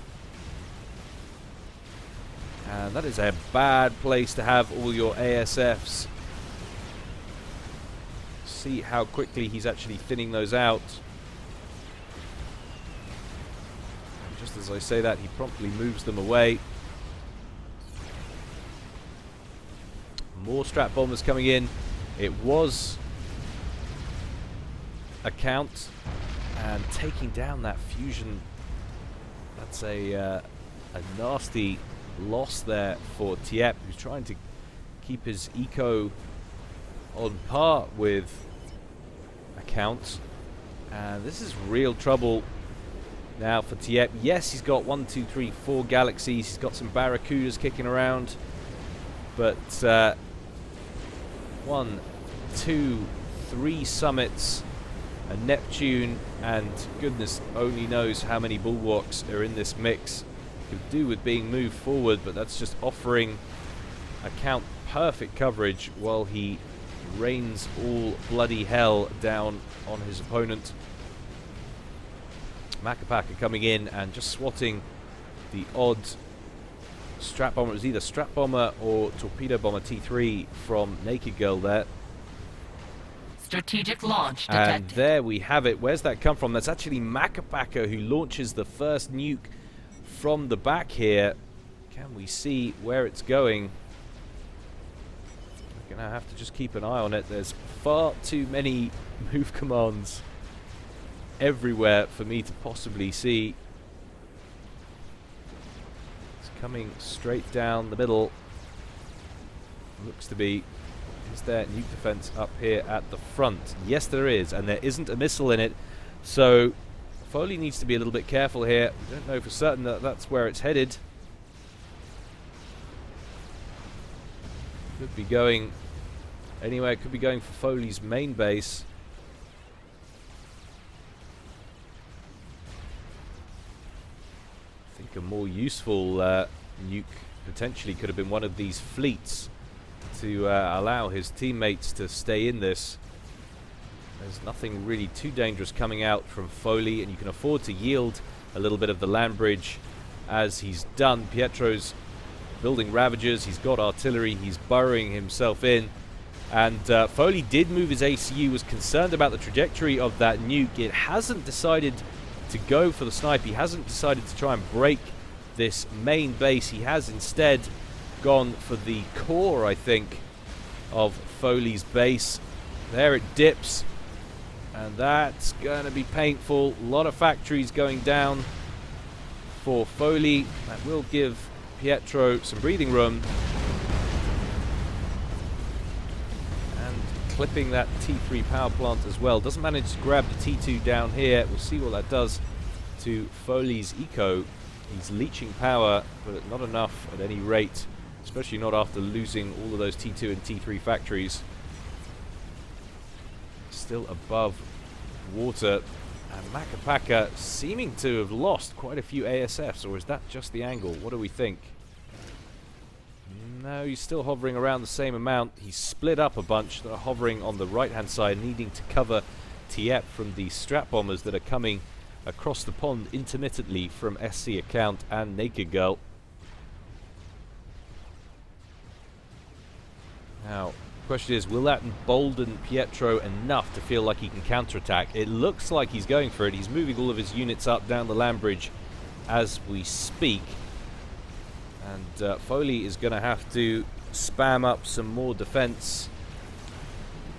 Speaker 1: And that is a bad place to have all your ASFs. See how quickly he's actually thinning those out. And just as I say that, he promptly moves them away. More strap bombers coming in. It was account, and taking down that fusion. That's a nasty loss there for Tiep, who's trying to keep his eco on par with account. And this is real trouble now for Tiep. Yes, he's got 1, 2, 3, 4 galaxies. He's got some Barracudas kicking around, but 1, 2, 3 summits, a Neptune, and goodness only knows how many bulwarks are in this mix. Could do with being moved forward, but that's just offering account perfect coverage while he rains all bloody hell down on his opponent. Macapaka coming in and just swatting the odd strap bomber. It was either strap bomber or torpedo bomber T3 from Naked Girl there.
Speaker 2: Strategic launch detected.
Speaker 1: And there we have it. Where's that come from? That's actually Macapaka who launches the first nuke from the back here. Can we see where it's going? We're going to have to just keep an eye on it. There's far too many move commands everywhere for me to possibly see. It's coming straight down the middle. Looks to be. Is there nuke defense up here at the front? Yes, there is, and there isn't a missile in it. So Foley needs to be a little bit careful here. We don't know for certain that that's where it's headed. Could be going anywhere. It could be going for Foley's main base. I think a more useful nuke potentially could have been one of these fleets to allow his teammates to stay in this. There's nothing really too dangerous coming out from Foley, and you can afford to yield a little bit of the land bridge as he's done. Pietro's building Ravagers, he's got artillery, he's burrowing himself in, and Foley did move his ACU, was concerned about the trajectory of that nuke. It hasn't decided to go for the snipe, he hasn't decided to try and break this main base, he has instead gone for the core, I think, of Foley's base. There it dips, and that's going to be painful. A lot of factories going down for Foley. That will give Pietro some breathing room. And clipping that T3 power plant as well. Doesn't manage to grab the T2 down here. We'll see what that does to Foley's eco. He's leeching power, but not enough at any rate, especially not after losing all of those T2 and T3 factories. Still above water, and Makapaka seeming to have lost quite a few ASFs, or is that just the angle? What do we think? No, he's still hovering around the same amount. He's split up a bunch that are hovering on the right hand side, needing to cover Tiep from the strap bombers that are coming across the pond intermittently from SC account and Naked Girl. Now, the question is, will that embolden Pietro enough to feel like he can counterattack? It looks like he's going for it. He's moving all of his units up down the land bridge as we speak. And Foley is going to have to spam up some more defense.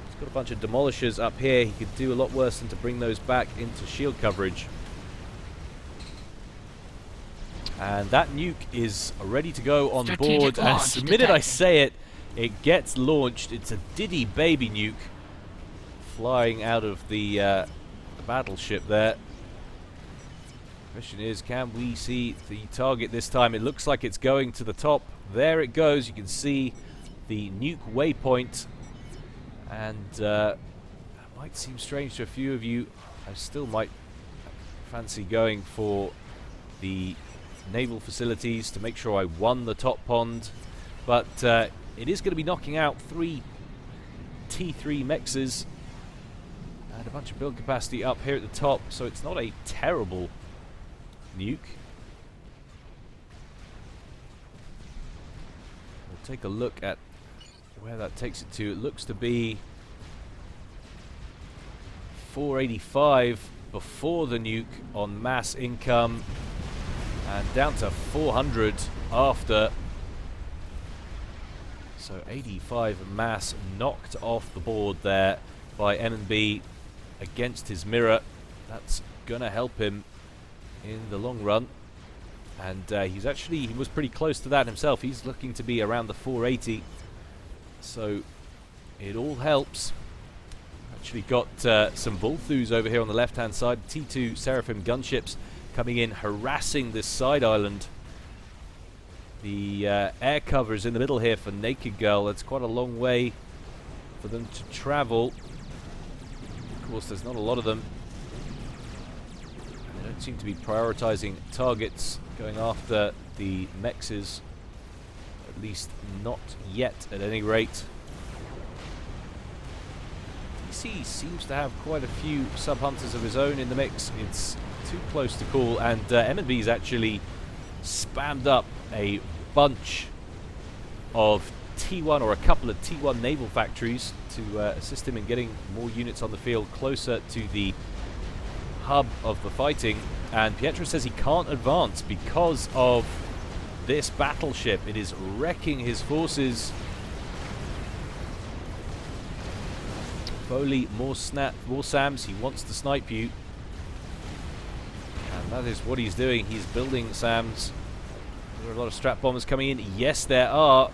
Speaker 1: He's got a bunch of demolishers up here. He could do a lot worse than to bring those back into shield coverage. And that nuke is ready to go on board. As the minute I say it, it gets launched. It's a Diddy baby nuke flying out of the battleship there. Question is, can we see the target this time? It looks like it's going to the top. There it goes. You can see the nuke waypoint. And it might seem strange to a few of you. I still might fancy going for the naval facilities to make sure I won the top pond. But it is going to be knocking out 3 T3 mexes and a bunch of build capacity up here at the top, so it's not a terrible nuke. We'll take a look at where that takes it to. It looks to be 485 before the nuke on mass income, and down to 400 after. So 85 mass knocked off the board there by M&B against his mirror. That's gonna help him in the long run. And he was pretty close to that himself. He's looking to be around the 480. So it all helps. Actually got some Volthus over here on the left hand side. T2 Seraphim gunships coming in, harassing this side island. The air cover is in the middle here for Naked Girl. That's quite a long way for them to travel. Of course, there's not a lot of them. And they don't seem to be prioritizing targets, going after the mexes. At least not yet, at any rate. DC seems to have quite a few sub-hunters of his own in the mix. It's too close to call, and M&B's actually spammed up a bunch of T1, or a couple of T1 naval factories to assist him in getting more units on the field closer to the hub of the fighting. And Pietro says he can't advance because of this battleship. It is wrecking his forces. Foley, more SAMs. He wants to snipe you. That is what he's doing. He's building SAMs. There are a lot of strap bombers coming in. Yes, there are.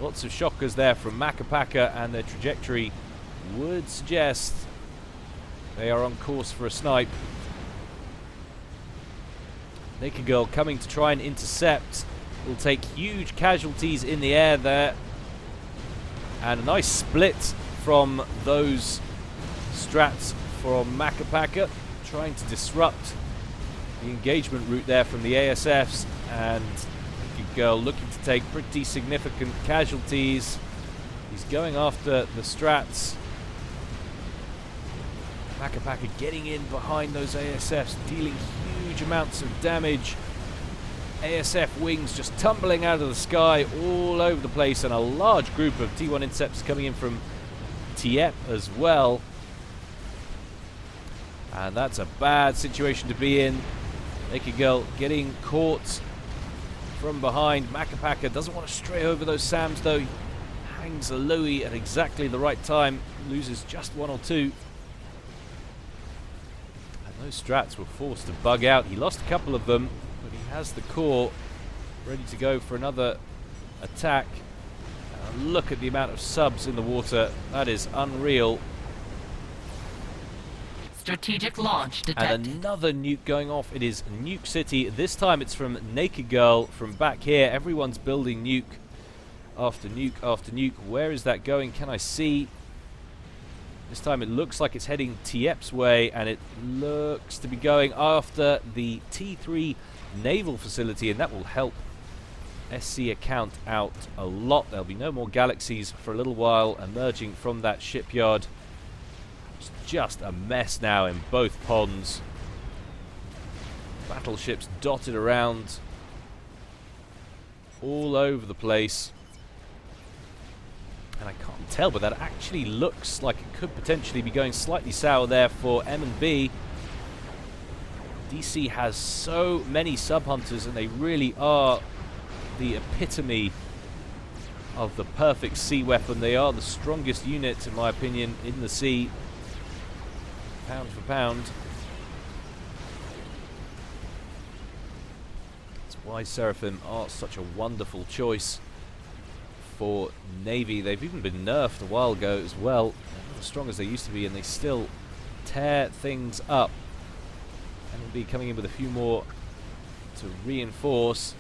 Speaker 1: Lots of shockers there from Makapaka, and their trajectory would suggest they are on course for a snipe. Naked Girl coming to try and intercept. Will take huge casualties in the air there. And a nice split from those strats from Makapaka, trying to disrupt the engagement route there from the ASFs, and Naked Girl looking to take pretty significant casualties. He's going after the strats. Makapaka getting in behind those ASFs, dealing huge amounts of damage. ASF wings just tumbling out of the sky all over the place, and a large group of T1 interceptors coming in from Tiep as well. And that's a bad situation to be in. Naked Girl getting caught from behind. Makapaka doesn't want to stray over those SAMs though. He hangs a Louis at exactly the right time. Loses just one or two. And those strats were forced to bug out. He lost a couple of them, but he has the core ready to go for another attack. Look at the amount of subs in the water. That is unreal.
Speaker 2: Strategic launch detected.
Speaker 1: And another nuke going off. It is Nuke City. This time it's from Naked Girl from back here. Everyone's building nuke after nuke after nuke. Where is that going? Can I see? This time it looks like it's heading Tiep's way, and it looks to be going after the T3 naval facility, and that will help SC account out a lot. There'll be no more galaxies for a little while emerging from that shipyard. It's just a mess now in both ponds. Battleships dotted around all over the place. And I can't tell, but that actually looks like it could potentially be going slightly sour there for M&B. DC has so many sub-hunters, and they really are the epitome of the perfect sea weapon. They are the strongest unit, in my opinion, in the sea, pound for pound. That's why Seraphim are such a wonderful choice for Navy. They've even been nerfed a while ago as well. They're not as strong as they used to be, and they still tear things up. And will be coming in with a few more to reinforce.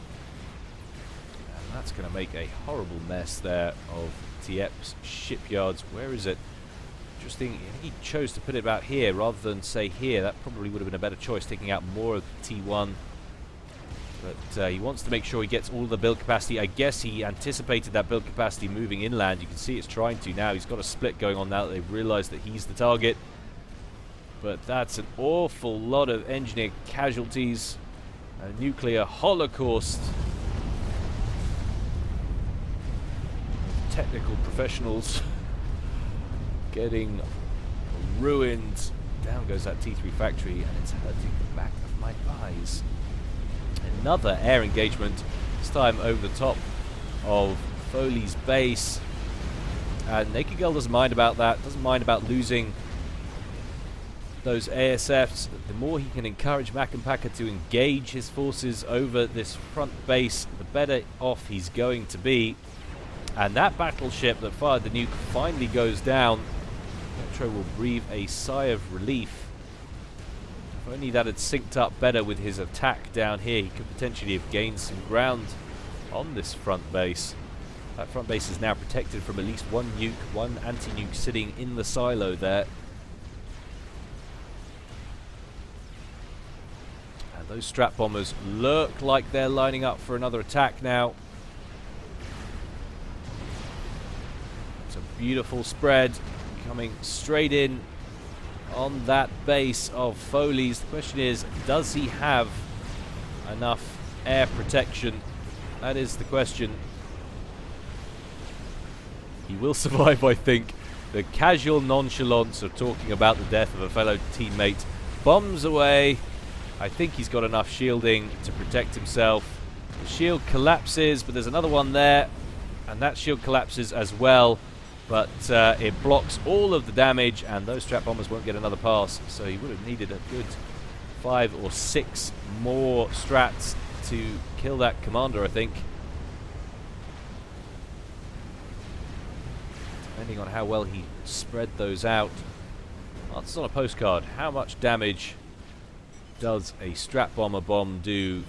Speaker 1: And that's going to make a horrible mess there of Tiep's shipyards. Where is it? Interesting. He chose to put it about here rather than say here. That probably would have been a better choice, taking out more of the T1. But he wants to make sure he gets all the build capacity. I guess he anticipated that build capacity moving inland. You can see it's trying to now. He's got a split going on now that they've realized that he's the target. But that's an awful lot of engineer casualties. A nuclear holocaust. Technical professionals getting ruined. Down goes that T3 factory, and it's hurting the back of my eyes. Another air engagement, this time over the top of Foley's base. And Naked Girl doesn't mind about that, doesn't mind about losing those ASFs. The more he can encourage Makapaka to engage his forces over this front base, the better off he's going to be. And that battleship that fired the nuke finally goes down. Metro will breathe a sigh of relief. If only that had synced up better with his attack down here, he could potentially have gained some ground on this front base. That front base is now protected from at least one nuke, one anti-nuke sitting in the silo there. And those strap bombers look like they're lining up for another attack now. It's a beautiful spread coming straight in on that base of Foley's. The question is, does he have enough air protection? That is the question. He will survive, I think. The casual nonchalance of talking about the death of a fellow teammate. Bombs away. I think he's got enough shielding to protect himself. The shield collapses, but there's another one there, and that shield collapses as well. But it blocks all of the damage, and those strap bombers won't get another pass. So he would have needed a good 5 or 6 more strats to kill that commander, I think. Depending on how well he spread those out. Oh, it's on a postcard. How much damage does a strat bomber bomb do?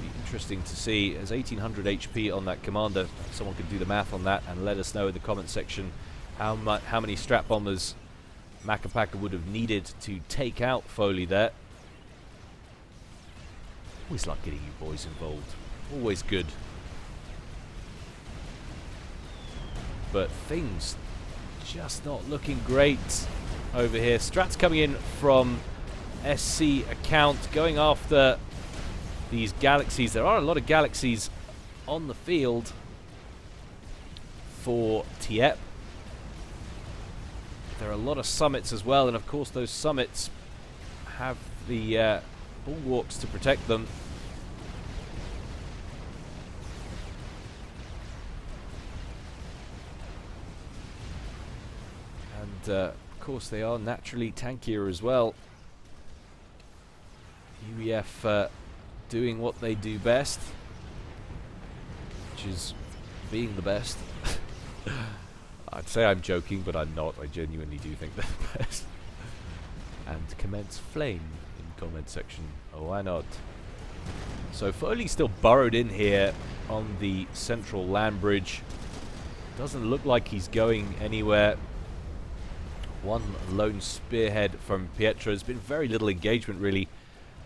Speaker 1: Be interesting to see. There's 1800 HP on that commander. Someone could do the math on that and let us know in the comment section how many strat bombers Macapaka would have needed to take out Foley there. Always like getting you boys involved. Always good. But things just not looking great over here. Strats coming in from SC account, going after these galaxies. There are a lot of galaxies on the field for Tiep. There are a lot of summits as well, and of course those summits have the bulwarks to protect them. And of course they are naturally tankier as well. UEF doing what they do best, which is being the best. I'd say I'm joking, but I'm not. I genuinely do think they're the best. And commence flame in comment section. Oh, why not? So Foley's still burrowed in here on the central land bridge. Doesn't look like he's going anywhere. One lone spearhead from Pietro. There's been very little engagement really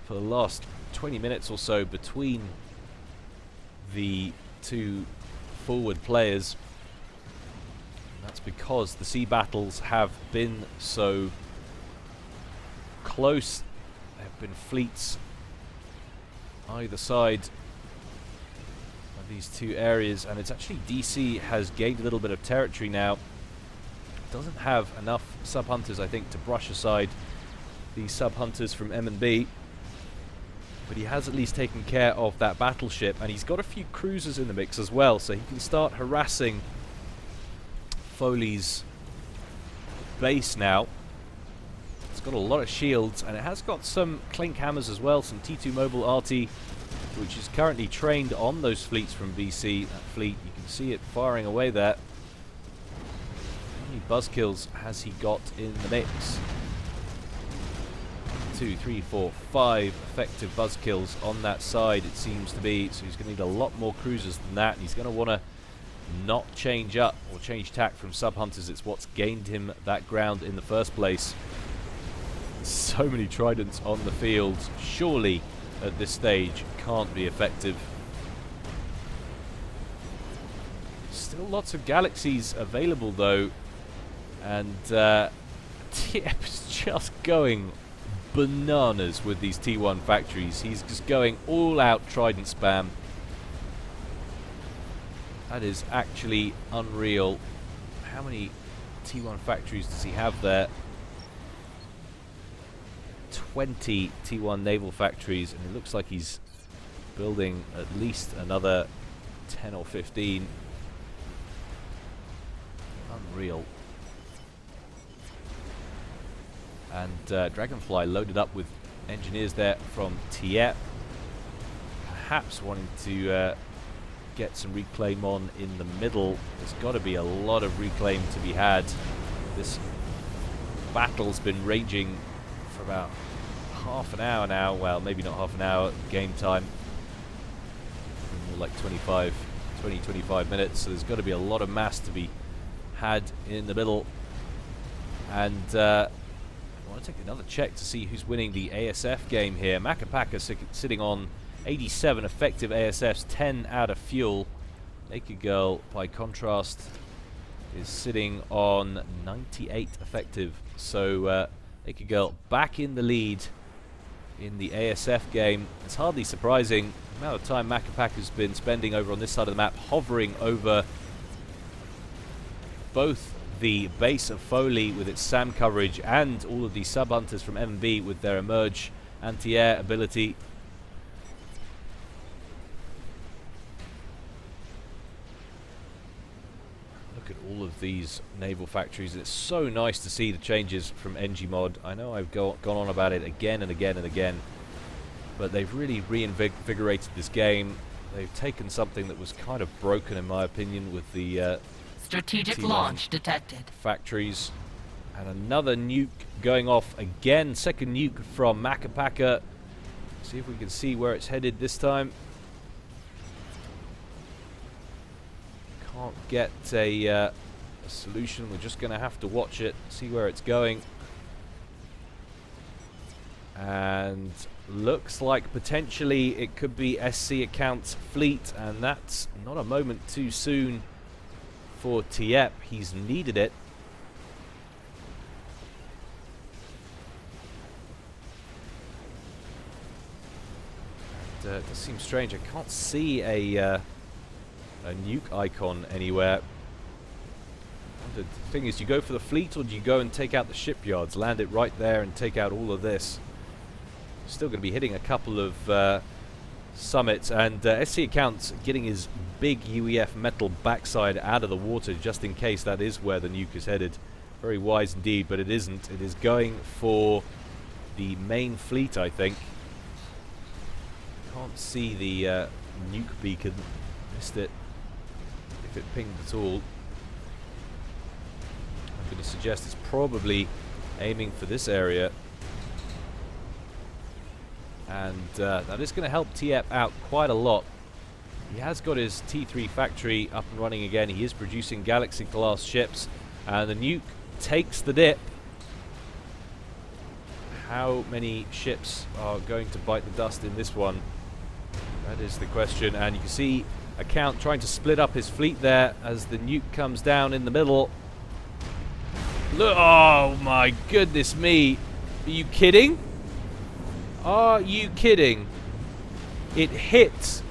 Speaker 1: for the last 20 minutes or so between the two forward players. That's because the sea battles have been so close. There have been fleets either side of these two areas, and it's actually DC has gained a little bit of territory now. Doesn't have enough sub-hunters, I think, to brush aside these sub-hunters from M&B. But he has at least taken care of that battleship, and he's got a few cruisers in the mix as well, so he can start harassing Foley's base now. It's got a lot of shields, and it has got some clink hammers as well, some T2 mobile RT, which is currently trained on those fleets from BC. That fleet, you can see it firing away there. How many buzzkills has he got in the mix? 2, 3, 4, 5 effective buzzkills on that side, it seems to be. So he's going to need a lot more cruisers than that, and he's going to want to not change up or change tack from sub-hunters. It's what's gained him that ground in the first place. So many tridents on the field. Surely at this stage can't be effective. Still lots of galaxies available though, and Tiep is just going bananas with these T1 factories. He's just going all out trident spam. That is actually unreal. How many T1 factories does he have there? 20 T1 naval factories, and it looks like he's building at least another 10 or 15. Unreal. And Dragonfly loaded up with engineers there from Tiep. Perhaps wanting to get some reclaim on in the middle. There's got to be a lot of reclaim to be had. This battle's been raging for about half an hour now. Well, maybe not half an hour game time. More like 25 minutes. So there's got to be a lot of mass to be had in the middle. And I want to take another check to see who's winning the ASF game here. Macapaka sitting on 87 effective ASFs, 10 out of fuel. Naked Girl, by contrast, is sitting on 98 effective. So Naked Girl back in the lead in the ASF game. It's hardly surprising the amount of time Macapaka's been spending over on this side of the map, hovering over both the base of Foley with its SAM coverage and all of the sub-hunters from M&B with their emerge anti-air ability. Look at all of these naval factories. It's so nice to see the changes from NGMod. I know I've gone on about it again and again and again, but they've really reinvigorated this game. They've taken something that was kind of broken, in my opinion, with the
Speaker 2: strategic
Speaker 1: T1
Speaker 2: launch detected.
Speaker 1: Factories, and another nuke going off again. Second nuke from Makapaka. See if we can see where it's headed this time. Can't get a solution. We're just going to have to watch it, see where it's going. And looks like potentially it could be SC Account's fleet, and that's not a moment too soon for Tiep. He's needed it. And it does seem strange. I can't see a nuke icon anywhere. The thing is, do you go for the fleet or do you go and take out the shipyards, land it right there and take out all of this? Still going to be hitting a couple of summits, and SC Account's getting his big UEF metal backside out of the water just in case that is where the nuke is headed. Very wise indeed, but it isn't. It is going for the main fleet, I think. Can't see the nuke beacon. Missed it. If it pinged at all. I'm going to suggest it's probably aiming for this area. And that is going to help Tiep out quite a lot. He has got his T3 factory up and running again. He is producing Galaxy-class ships. And the nuke takes the dip. How many ships are going to bite the dust in this one? That is the question. And you can see Account trying to split up his fleet there as the nuke comes down in the middle. Look! Oh my goodness me! Are you kidding? Are you kidding? It hit.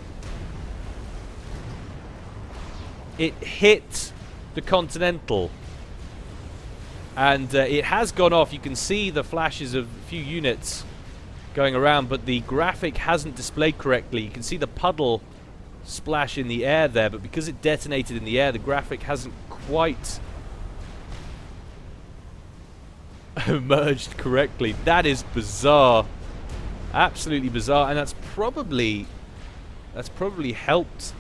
Speaker 1: It hit the Continental. And it has gone off. You can see the flashes of a few units going around, but the graphic hasn't displayed correctly. You can see the puddle splash in the air there, but because it detonated in the air, the graphic hasn't quite emerged correctly. That is bizarre. Absolutely bizarre, and that's probably helped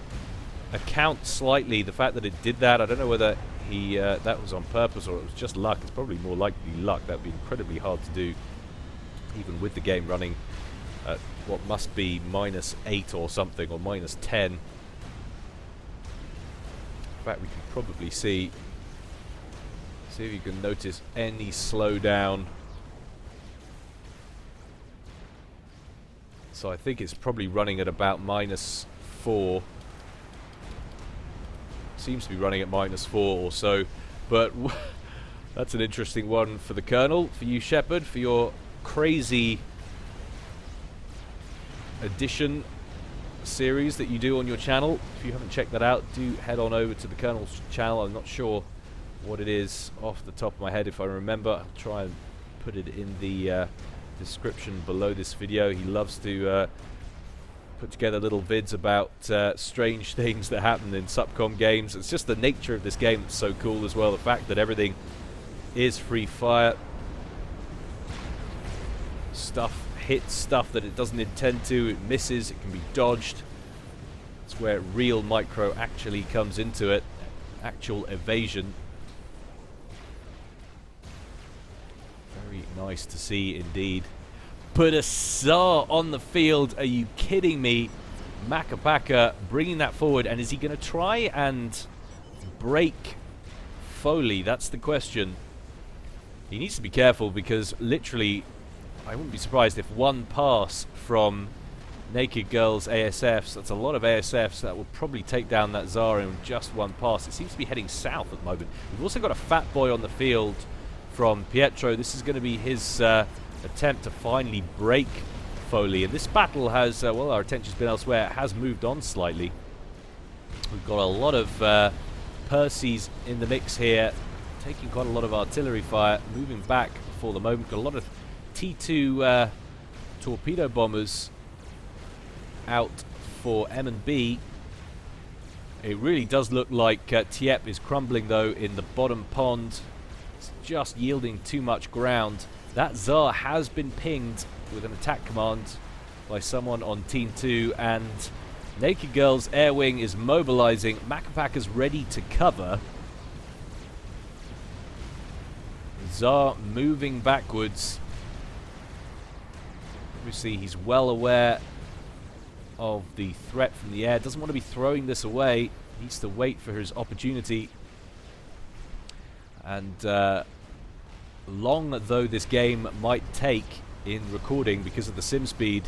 Speaker 1: Account slightly, the fact that it did that. I don't know whether he that was on purpose or it was just luck. It's probably more likely luck. That would be incredibly hard to do, even with the game running at what must be -8 or something, or -10. In fact, we can probably see if you can notice any slowdown. So I think it's probably running at about -4. Seems to be running at -4 or so. But that's an interesting one for the Colonel, for you, Shepard, for your crazy addition series that you do on your channel. If you haven't checked that out, do head on over to the Colonel's channel. I'm not sure what it is off the top of my head. If I remember, I'll try and put it in the description below this video. He loves to put together little vids about strange things that happen in Subcom games. It's just the nature of this game that's so cool as well. The fact that everything is free fire. Stuff hits stuff that it doesn't intend to. It misses. It can be dodged. It's where real micro actually comes into it. Actual evasion. Very nice to see indeed. But a Tsar on the field, are you kidding me? Makapaka bringing that forward, and is he going to try and break Foley? That's the question. He needs to be careful, because literally I wouldn't be surprised if one pass from Naked Girl's ASFs, that's a lot of ASFs, that will probably take down that Tsar in just one pass. It seems to be heading south at the moment. We've also got a Fat Boy on the field from Pietro. This is going to be his attempt to finally break Foley. And this battle has, well, our attention's been elsewhere. It has moved on slightly. We've got a lot of Percys in the mix here, taking quite a lot of artillery fire, moving back for the moment. Got a lot of T2 torpedo bombers out for M&B. It really does look like Tiep is crumbling, though, in the bottom pond. It's just yielding too much ground. That Tsar has been pinged with an attack command by someone on Team 2, and Naked Girl's air wing is mobilizing. Macapaka's ready to cover. Tsar moving backwards. Obviously, he's well aware of the threat from the air. Doesn't want to be throwing this away. Needs to wait for his opportunity. And long though this game might take in recording because of the sim speed,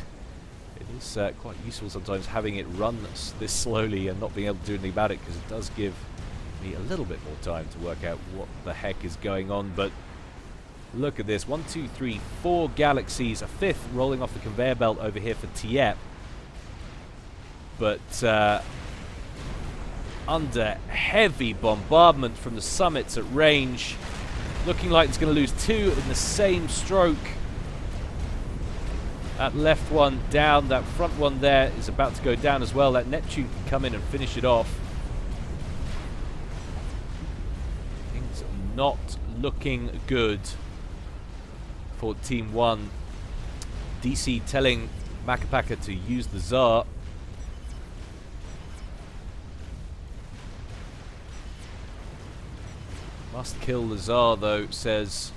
Speaker 1: it is quite useful sometimes having it run this slowly and not being able to do anything about it, because it does give me a little bit more time to work out what the heck is going on. But look at this. 1, 2, 3, 4 galaxies. A fifth rolling off the conveyor belt over here for Tiep. But under heavy bombardment from the summits at range. Looking like it's going to lose 2 in the same stroke. That left one down. That front one there is about to go down as well. That Neptune can come in and finish it off. Things are not looking good for Team 1. DC telling Macapaka to use the Tsar. Must kill the Tsar, though, says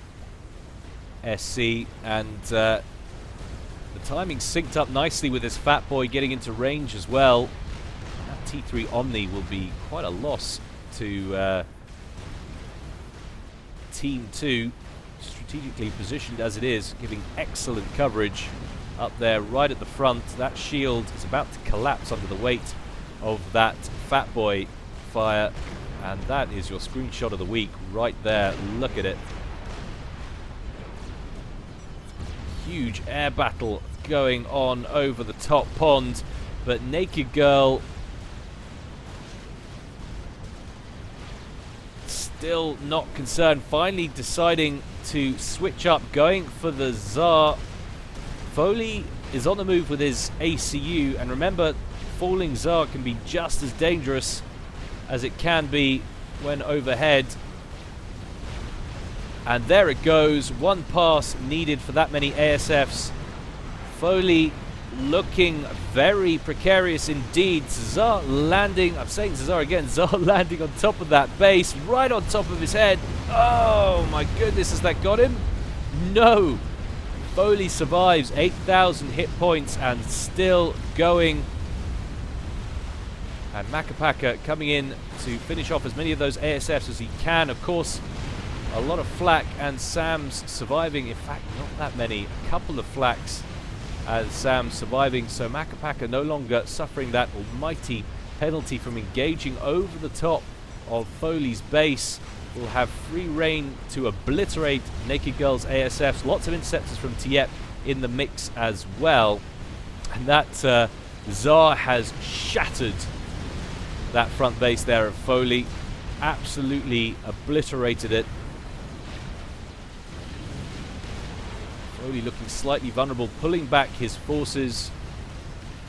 Speaker 1: SC. And the timing synced up nicely with this Fat Boy getting into range as well. That T3 Omni will be quite a loss to Team 2. Strategically positioned as it is, giving excellent coverage up there right at the front. That shield is about to collapse under the weight of that Fat Boy fire. And that is your screenshot of the week right there. Look at it. Huge air battle going on over the top pond. But Naked Girl still not concerned. Finally deciding to switch up, going for the Tsar. Foley is on the move with his ACU. And remember, falling Tsar can be just as dangerous as it can be when overhead. And there it goes. One pass needed for that many ASFs. Foley looking very precarious indeed. Tsar landing, I'm saying Tsar again, Tsar landing on top of that base, right on top of his head. Oh my goodness, has that got him? No. Foley survives, 8,000 hit points and still going. And Macapaka coming in to finish off as many of those ASFs as he can. Of course, a lot of flak, and Sam's surviving. In fact, not that many. A couple of flaks as Sam's surviving. So Macapaka no longer suffering that almighty penalty from engaging over the top of Foley's base. Will have free reign to obliterate Naked Girl's ASFs. Lots of interceptors from Tiep in the mix as well. And that Tsar has shattered that front base there of Foley. Absolutely obliterated it. Foley looking slightly vulnerable, pulling back his forces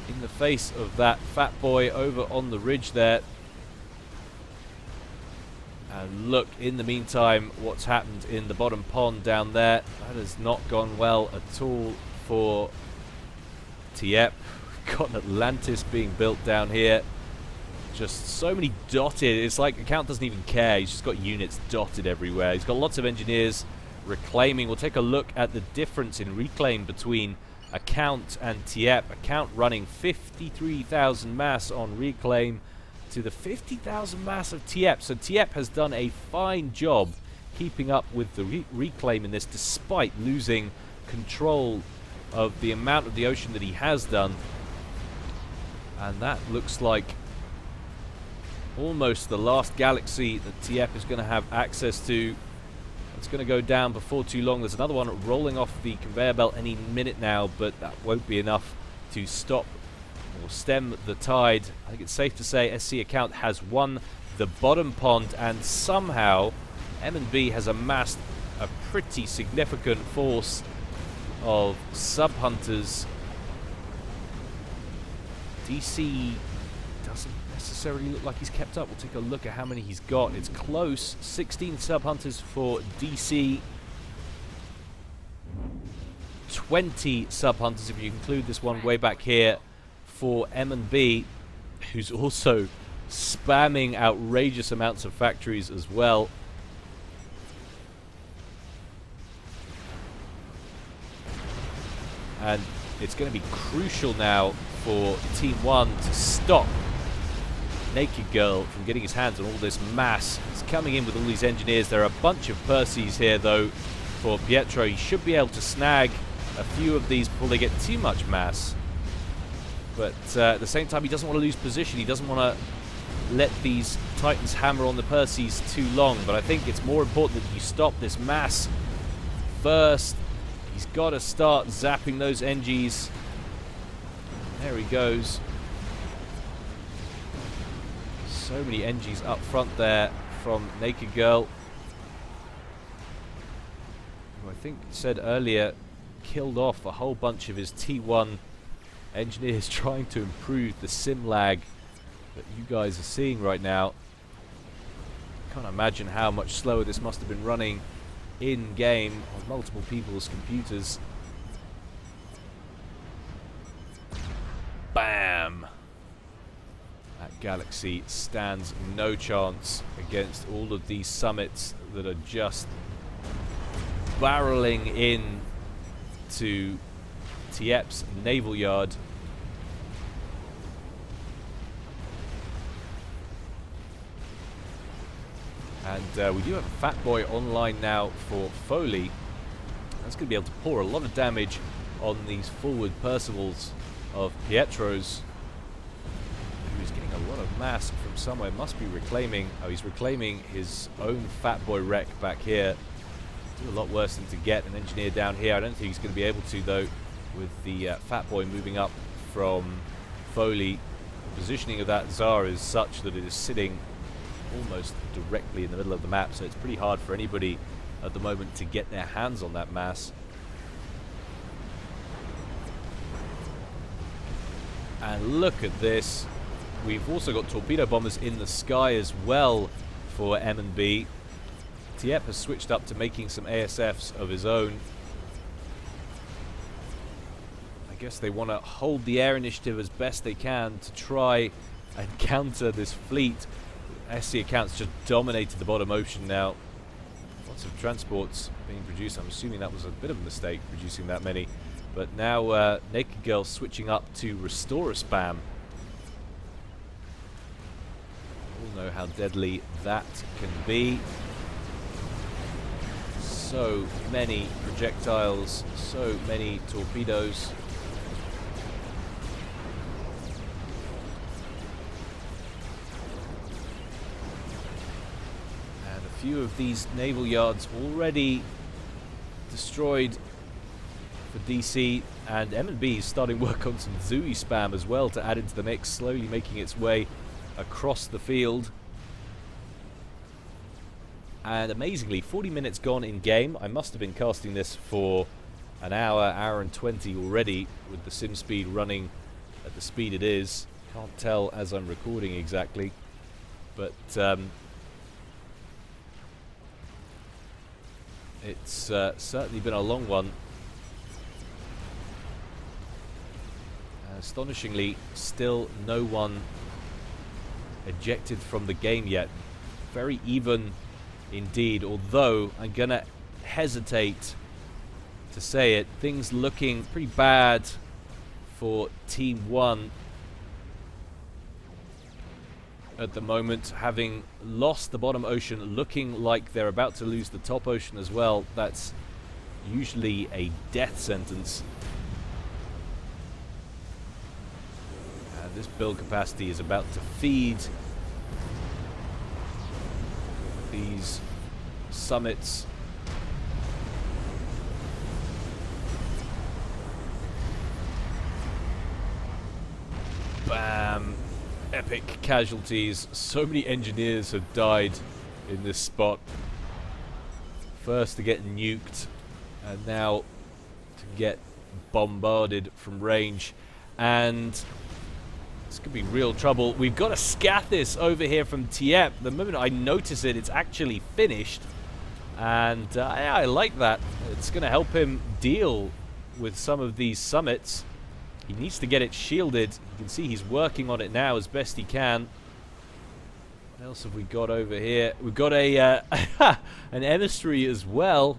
Speaker 1: in the face of that Fat Boy over on the ridge there. And look, in the meantime, what's happened in the bottom pond down there. That has not gone well at all for Tiep. Got an Atlantis being built down here. Just so many dotted. It's like Account doesn't even care. He's just got units dotted everywhere. He's got lots of engineers reclaiming. We'll take a look at the difference in reclaim between Account and Tiep. Account running 53,000 mass on reclaim to the 50,000 mass of Tiep. So Tiep has done a fine job keeping up with the reclaim in this, despite losing control of the amount of the ocean that he has done. And that looks like almost the last galaxy that Tiep is going to have access to. It's going to go down before too long. There's another one rolling off the conveyor belt any minute now, but that won't be enough to stop or stem the tide. I think it's safe to say SC Account has won the bottom pond, and somehow M&B has amassed a pretty significant force of sub-hunters. DC doesn't necessarily look like he's kept up. We'll take a look at how many he's got. It's close. 16 sub-hunters for DC. 20 sub-hunters, if you include this one way back here, for M&B, who's also spamming outrageous amounts of factories as well. And it's going to be crucial now for Team 1 to stop Naked Girl from getting his hands on all this mass. He's coming in with all these engineers. There are a bunch of Percys here, though, for Pietro. He should be able to snag a few of these before they get too much mass. But at the same time, he doesn't want to lose position. He doesn't want to let these Titans hammer on the Percys too long. But I think it's more important that you stop this mass first. He's got to start zapping those NGs. There he goes. So many NGs up front there from Naked Girl, who I think said earlier killed off a whole bunch of his T1 engineers trying to improve the sim lag that you guys are seeing right now. Can't imagine how much slower this must have been running in game on multiple people's computers. Bam! That Galaxy stands no chance against all of these summits that are just barreling in to Tiep's naval yard. And we do have Fat Boy online now for Foley. That's going to be able to pour a lot of damage on these forward Percivals of Pietro's, who's getting a lot of mass from somewhere. Must be reclaiming. Oh, he's reclaiming his own Fat Boy wreck back here. Do a lot worse than to get an engineer down here. I don't think he's going to be able to, though, with the Fat Boy moving up from Foley. The positioning of that Tsar is such that it is sitting almost directly in the middle of the map, so it's pretty hard for anybody at the moment to get their hands on that mass. And look at this. We've also got torpedo bombers in the sky as well for M&B. Tiep has switched up to making some ASFs of his own. I guess they want to hold the air initiative as best they can to try and counter this fleet. SC accounts just dominated the bottom ocean now. Lots of transports being produced. I'm assuming that was a bit of a mistake, producing that many. But now Naked Girl switching up to Restorer spam. All know how deadly that can be. So many projectiles, so many torpedoes. Few of these naval yards already destroyed for DC, and M&B is starting work on some Zooey spam as well to add into the mix, slowly making its way across the field. And amazingly, 40 minutes gone in game. I must have been casting this for an hour and 20 already, with the sim speed running at the speed it is. Can't tell as I'm recording exactly, but it's certainly been a long one. Astonishingly, still no one ejected from the game yet. Very even indeed, although I'm going to hesitate to say it. Things looking pretty bad for Team 1 at the moment, having lost the bottom ocean, looking like they're about to lose the top ocean as well. That's usually a death sentence. And this build capacity is about to feed these summits. Bam! Epic casualties. So many engineers have died in this spot. First to get nuked, and now to get bombarded from range. And This could be real trouble. We've got a Scathis over here from Tiep. The moment I notice it, it's actually finished. And yeah, I like that. It's going to help him deal with some of these summits. He needs to get it shielded. You can see he's working on it now as best he can. What else have we got over here? We've got a an emissary as well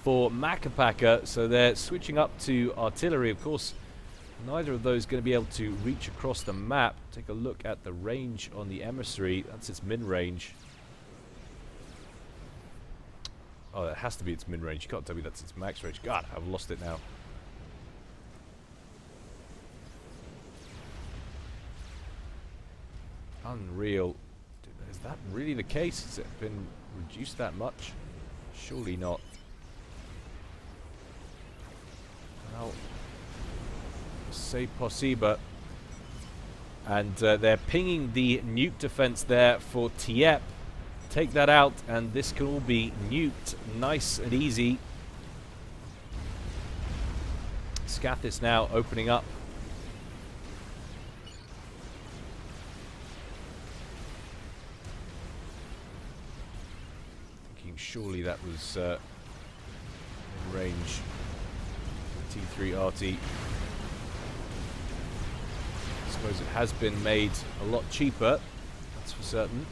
Speaker 1: for Makapaka. So they're switching up to artillery. Of course, neither of those going to be able to reach across the map. Take a look at the range on the emissary. That's its min range. Oh, that has to be its min range. You can't tell me that's its max range. God, I've lost it now. Unreal. Is that really the case? Has it been reduced that much? Surely not. Well, say possible. And they're pinging the nuke defense there for Tiep. Take that out, and this can all be nuked nice and easy. Scathis now opening up. Thinking surely that was in range. T3 RT. I suppose it has been made a lot cheaper, that's for certain.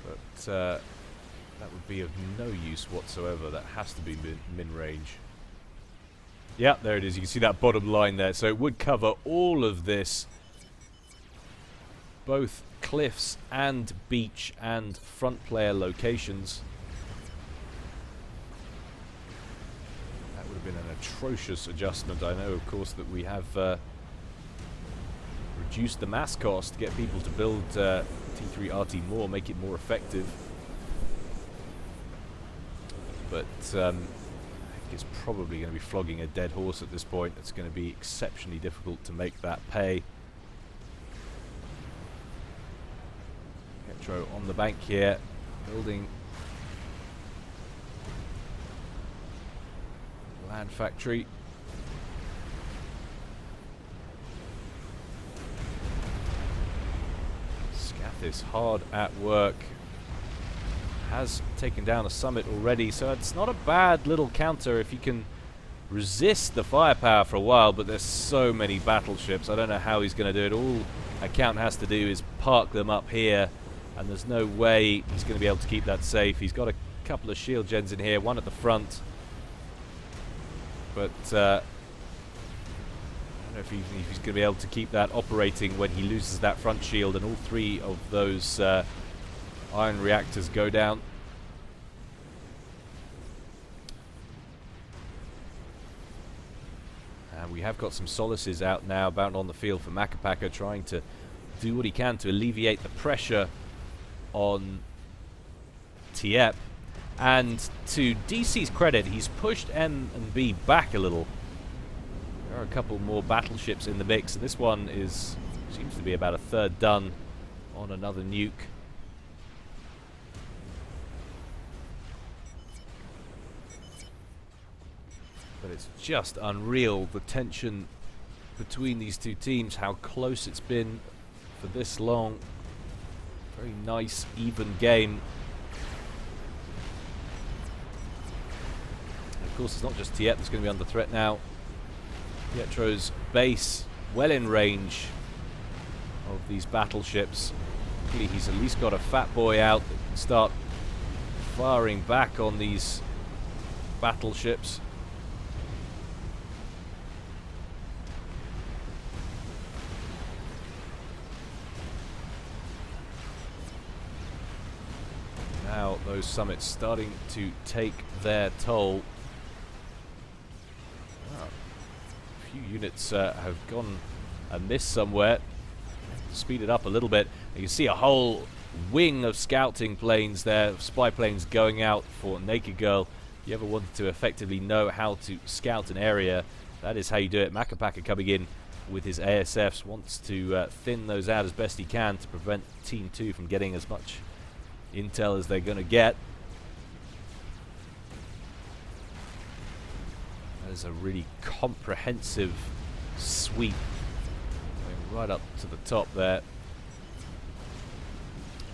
Speaker 1: But that would be of no use whatsoever. That has to be min range. Yeah, there it is. You can see that bottom line there. So it would cover all of this, both cliffs and beach and front player locations. That would have been an atrocious adjustment. I know, of course, that we have reduced the mass cost to get people to build T3 RT more, make it more effective. But I think it's probably going to be flogging a dead horse at this point. It's going to be exceptionally difficult to make that pay. Petro on the bank here, building land factory. Scathis hard at work. Has taken down a summit already, so it's not a bad little counter if you can resist the firepower for a while, but there's so many battleships. I don't know how he's going to do it. All a count has to do is park them up here, and there's no way he's going to be able to keep that safe. He's got a couple of shield gens in here, one at the front, but I don't know if he's going to be able to keep that operating when he loses that front shield and all three of those iron reactors go down. And we have got some solaces out now, bound on the field for Makapaka, trying to do what he can to alleviate the pressure on Tiep. And to DC's credit, he's pushed M and B back a little. There are a couple more battleships in the mix, and this one seems to be about a third done on another nuke. But it's just unreal, the tension between these two teams, how close it's been for this long. Very nice, even game. And of course, it's not just Tiep that's going to be under threat now. Pietro's base well in range of these battleships. Hopefully he's at least got a fat boy out that can start firing back on these battleships. Now those summits starting to take their toll. Oh, a few units have gone amiss somewhere. Speed it up a little bit. You can see a whole wing of scouting planes there, spy planes going out for Naked Girl. If you ever wanted to effectively know how to scout an area, that is how you do it. Makapaka coming in with his ASFs, wants to thin those out as best he can to prevent Team 2 from getting as much intel as they're going to get. That is a really comprehensive sweep going right up to the top there.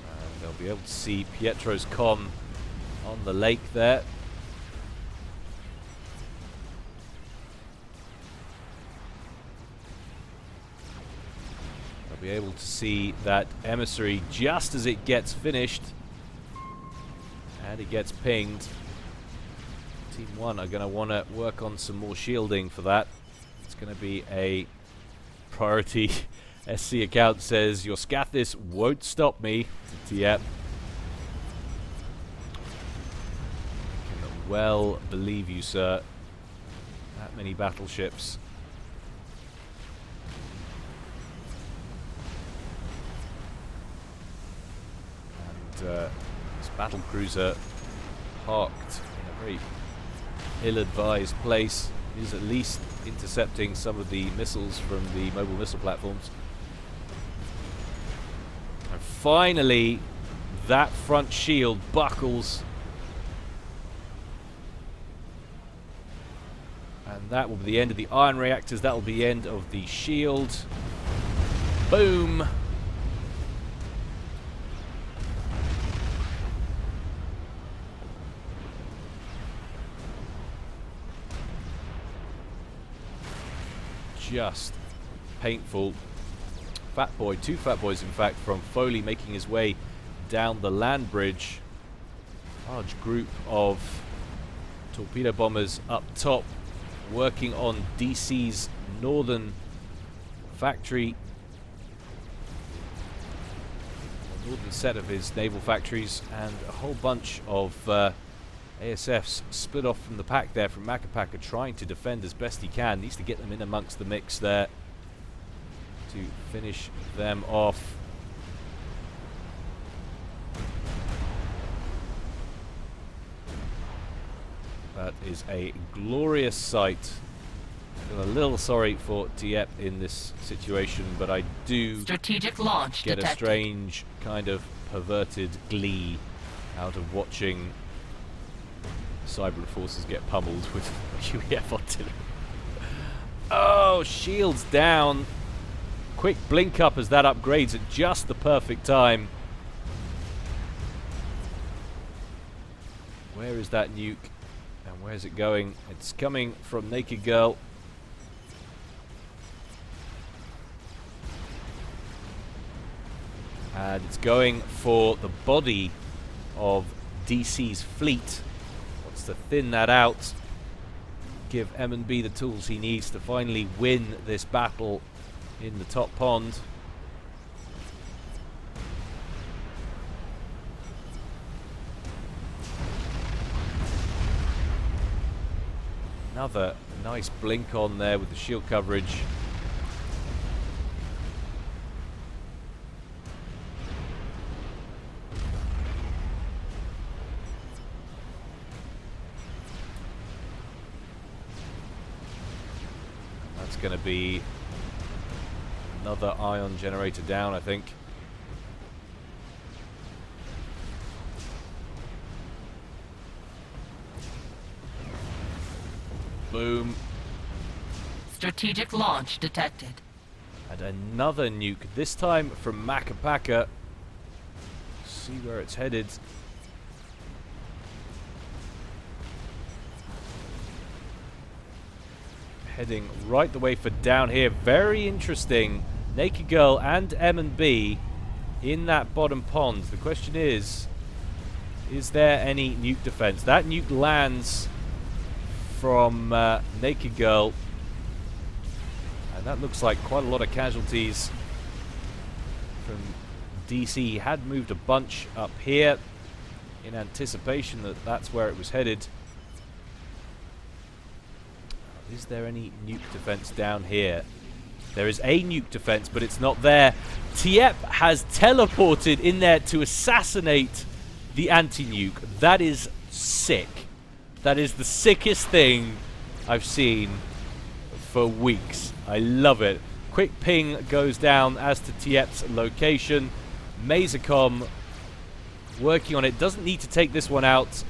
Speaker 1: And they'll be able to see Pietro's comm on the lake there. They'll be able to see that emissary just as it gets finished. And it gets pinged. Team 1 are going to want to work on some more shielding for that. It's going to be a priority. SC account says, your Scathis won't stop me. Yep. Can well believe you, sir. That many battleships. And this battle cruiser parked in a very ill-advised place is at least intercepting some of the missiles from the mobile missile platforms. And finally, that front shield buckles. And that will be the end of the ion reactors. That will be the end of the shield. Boom! Just painful. Fat boy, 2 fat boys in fact, from Foley making his way down the land bridge. Large group of torpedo bombers up top working on DC's northern factory, northern set of his naval factories, and a whole bunch of ASFs split off from the pack there from Macapaka, trying to defend as best he can. Needs to get them in amongst the mix there to finish them off. That is a glorious sight. I feel a little sorry for Tiep in this situation, but I do
Speaker 2: Strategic launch
Speaker 1: get
Speaker 2: detected.
Speaker 1: a strange kind of perverted glee out of watching Cyber forces get pummeled with UEF artillery. Oh, shields down. Quick blink up as that upgrades at just the perfect time. Where is that nuke? And where's it going? It's coming from Naked Girl. And it's going for the body of DC's fleet. Wants to thin that out. Give M&B the tools he needs to finally win this battle in the top pond. Another nice blink on there with the shield coverage. That's going to be another ion generator down, I think. Boom.
Speaker 2: Strategic launch detected.
Speaker 1: And another nuke, this time from Macapaka. See where it's headed. Heading right the way for down here. Very interesting. Naked Girl and M&B in that bottom pond. The question is there any nuke defense? That nuke lands from Naked Girl, and that looks like quite a lot of casualties from DC. He had moved a bunch up here in anticipation that that's where it was headed. Is there any nuke defense down here? There is a nuke defense, but it's not there. Tiep has teleported in there to assassinate the anti-nuke. That is sick. That is the sickest thing I've seen for weeks. I love it. Quick ping goes down as to Tiep's location. Mazacom working on it. Doesn't need to take this one out.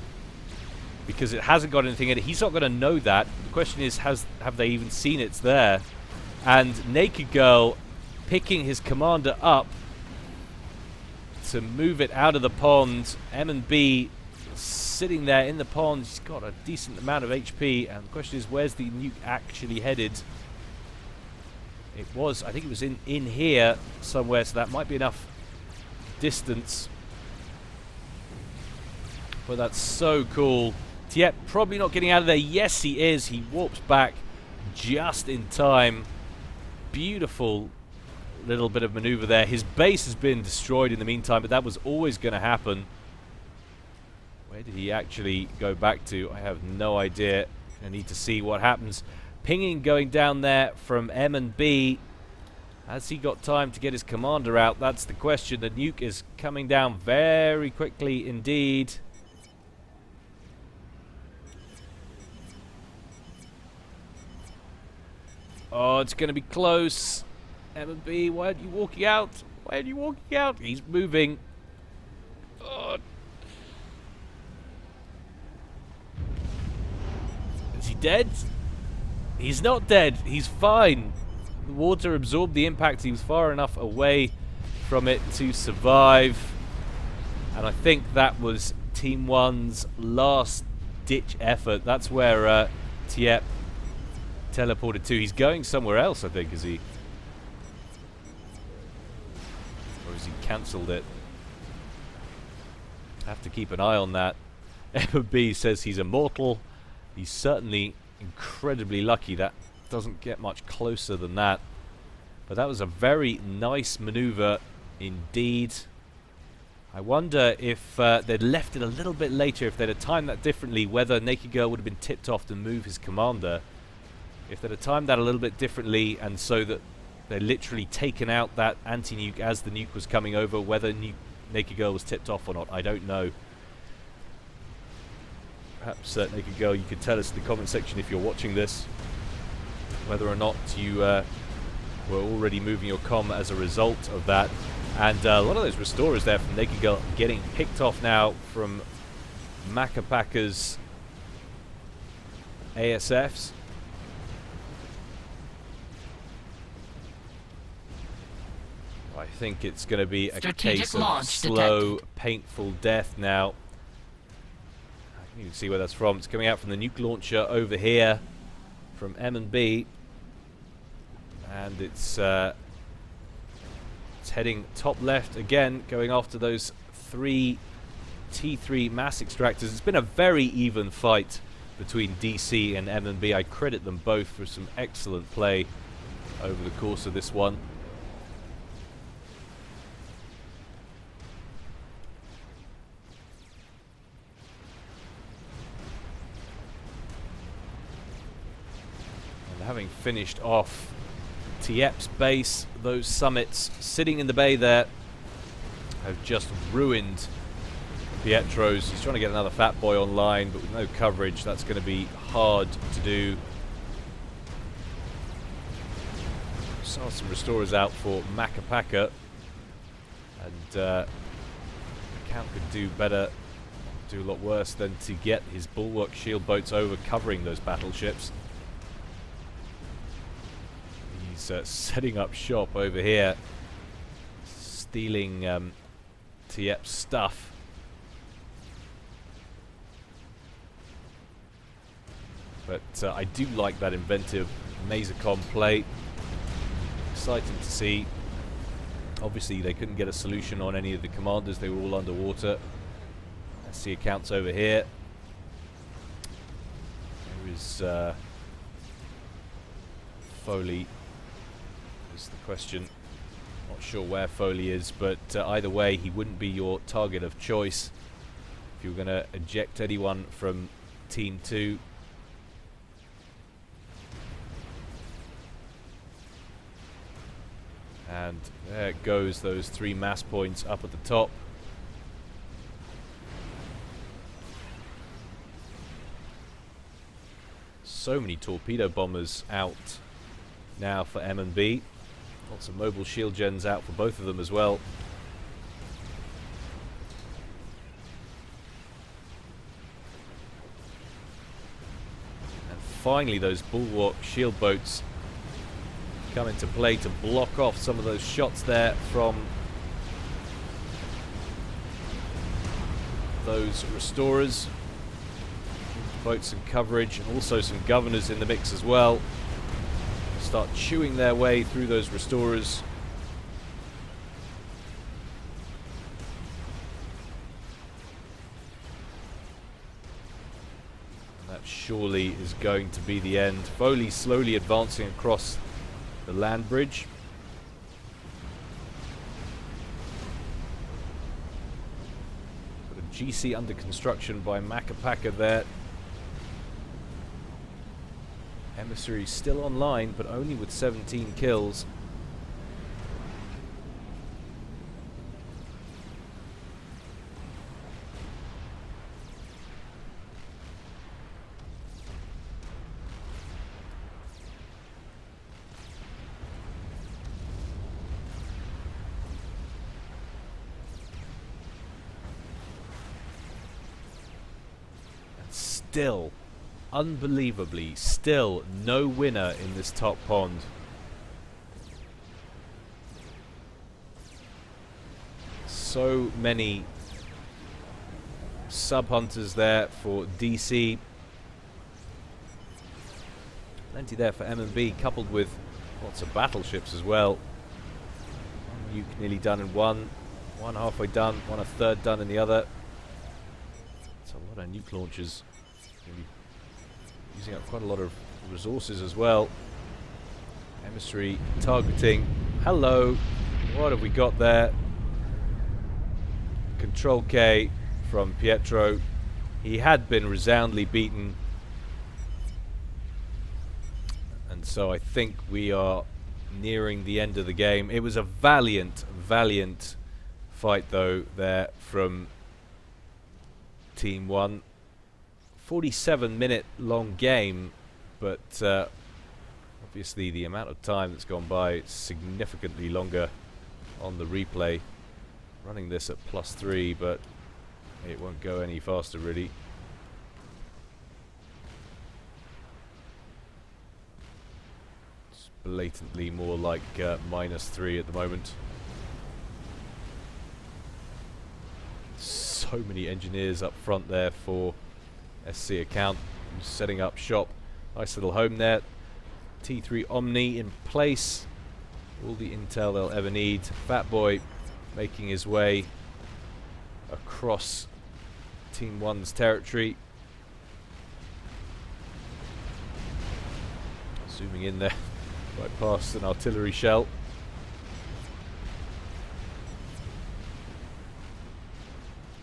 Speaker 1: because it hasn't got anything in it. He's not going to know that. The question is, have they even seen it's there? And Naked Girl picking his commander up to move it out of the pond. M&B sitting there in the pond. He's got a decent amount of HP, and the question is, where's the nuke actually headed? It was, I think it was in here somewhere, so that might be enough distance. But that's so cool. Tiep probably not getting out of there. Yes, he is. He warps back just in time. Beautiful little bit of maneuver there. His base has been destroyed in the meantime, but that was always going to happen. Where did he actually go back to? I have no idea. I need to see what happens. Pinging going down there from M&B. Has he got time to get his commander out? That's the question. The nuke is coming down very quickly indeed. Oh, it's going to be close. M&B, why aren't you walking out? Why aren't you walking out? He's moving. Oh. Is he dead? He's not dead. He's fine. The water absorbed the impact. He was far enough away from it to survive. And I think that was Team 1's last-ditch effort. That's where Tiep teleported to. He's going somewhere else, I think, is he? Or has he cancelled it? Have to keep an eye on that. M&B says he's immortal. He's certainly incredibly lucky. That doesn't get much closer than that. But that was a very nice maneuver indeed. I wonder if they'd left it a little bit later, if they'd have timed that differently, whether Naked Girl would have been tipped off to move his commander. If they'd have timed that a little bit differently, and so that they'd literally taken out that anti-nuke as the nuke was coming over, whether Naked Girl was tipped off or not, I don't know. Perhaps Naked Girl, you could tell us in the comment section if you're watching this, whether or not you were already moving your comm as a result of that. And a lot of those restorers there from Naked Girl getting picked off now from Macapaka's ASFs. I think it's going to be a case of slow, painful death now. You can see where that's from. It's coming out from the nuke launcher over here from M&B. And it's heading top left again, going after those 3 T3 mass extractors. It's been a very even fight between DC and M&B. I credit them both for some excellent play over the course of this one. Having finished off Tiep's base, those summits sitting in the bay there have just ruined Pietro's. He's trying to get another Fat Boy online, but with no coverage, that's going to be hard to do. Saw some restorers out for Macapaka, and Count could do better, do a lot worse than to get his bulwark shield boats over covering those battleships. Setting up shop over here, stealing Tiep's stuff. But I do like that inventive Mazecom play. Exciting to see. Obviously they couldn't get a solution on any of the commanders, they were all underwater. Let's see accounts over here. There is Foley. Is the question. Not sure where Foley is, but either way he wouldn't be your target of choice if you were going to eject anyone from Team 2. And there it goes, those 3 mass points up at the top. So many torpedo bombers out now for M&B. Lots of mobile shield gens out for both of them as well. finally those bulwark shield boats come into play to block off some of those shots there from those restorers. Boats and coverage, and also some governors in the mix as well. Start chewing their way through those restorers. And that surely is going to be the end. Foley slowly advancing across the land bridge. Got a GC under construction by Macapaka there. Emissary still online, but only with 17 kills. And still, unbelievably, still no winner in this top pond. So many sub-hunters there for DC. Plenty there for M&B, coupled with lots of battleships as well. One nuke nearly done in one halfway done, one a third done in the other. That's a lot of nuke launchers. Using up quite a lot of resources as well. Emissary targeting. Hello. What have we got there? Control K from Pietro. He had been resoundly beaten. And so I think we are nearing the end of the game. It was a valiant, valiant fight though there from Team 1. 47-minute long game, but obviously the amount of time that's gone by is significantly longer on the replay. Running this at +3, but it won't go any faster really. It's blatantly more like -3 at the moment. So many engineers up front there for SC account, setting up shop. Nice little home there. T3 Omni in place. All the intel they'll ever need. Fat Boy making his way across Team 1's territory. Zooming in there, right past an artillery shell.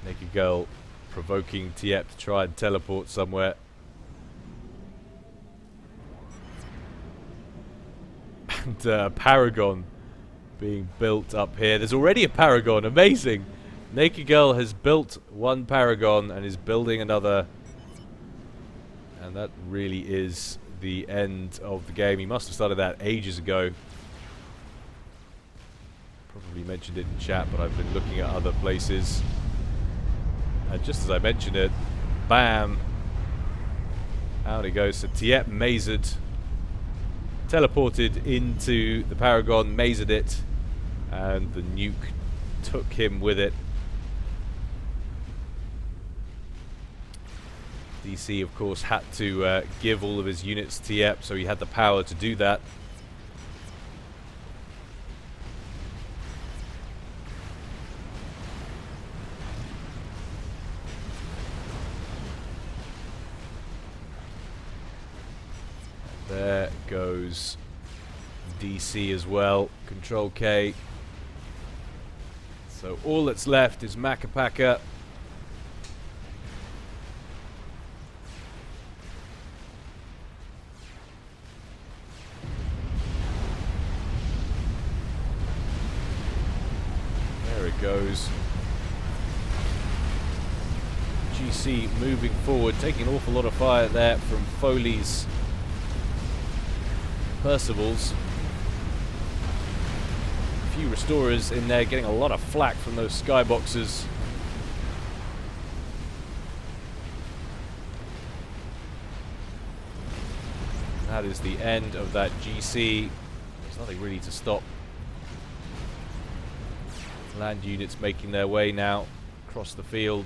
Speaker 1: Naked Girl provoking Tiep to try and teleport somewhere. And Paragon being built up here. There's already a Paragon, amazing! Naked Girl has built one Paragon and is building another. And that really is the end of the game. He must have started that ages ago. Probably mentioned it in chat, but I've been looking at other places. And just as I mentioned it, bam! Out it goes. So Tiep mazered, teleported into the Paragon, mazered it, and the nuke took him with it. DC, of course, had to give all of his units to Tiep, so he had the power to do that. There goes DC as well. Control K. So all that's left is Macapaka. There it goes. GC moving forward, taking an awful lot of fire there from Foley's Percival's. A few restorers in there getting a lot of flack from those skyboxes. That is the end of that GC. There's nothing really to stop land units making their way now across the field.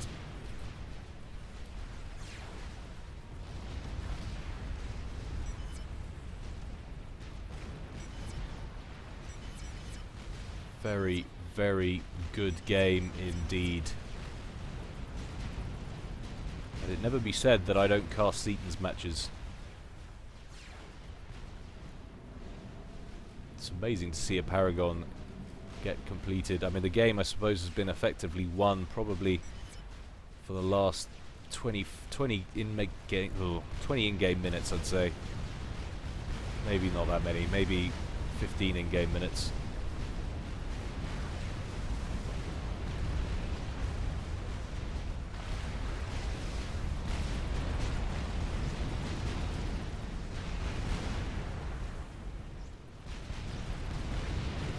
Speaker 1: Very, very good game indeed. Let it never be said that I don't cast Setons matches. It's amazing to see a Paragon get completed. I mean, the game, I suppose, has been effectively won probably for the last 20 in-game minutes, I'd say. Maybe not that many, maybe 15 in-game minutes.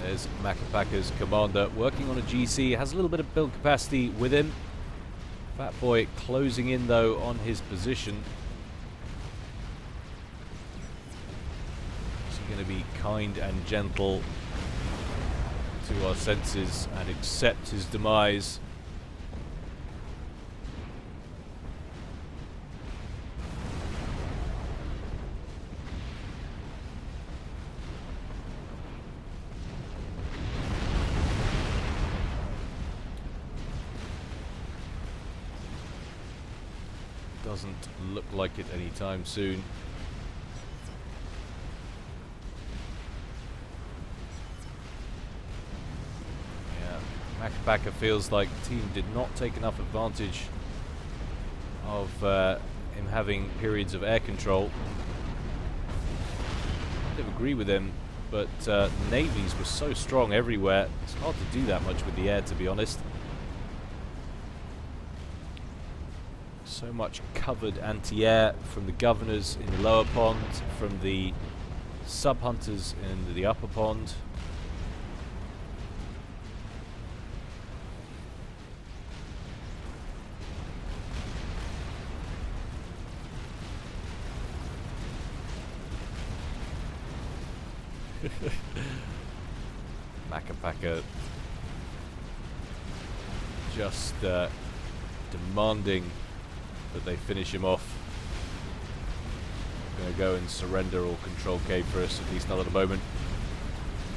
Speaker 1: There's Macapaka's commander working on a GC, has a little bit of build capacity with him. Fat Boy closing in though on his position. Is he going to be kind and gentle to our senses and accept his demise? Doesn't look like it anytime soon. Yeah, Macapaka feels like the team did not take enough advantage of him having periods of air control. I don't agree with him, but navies were so strong everywhere. It's hard to do that much with the air, to be honest. So much covered anti-air from the governors in the lower pond, from the sub-hunters in the upper pond. Macapaka just demanding that they finish him off. Gonna go and surrender or control K for us, at least not at the moment.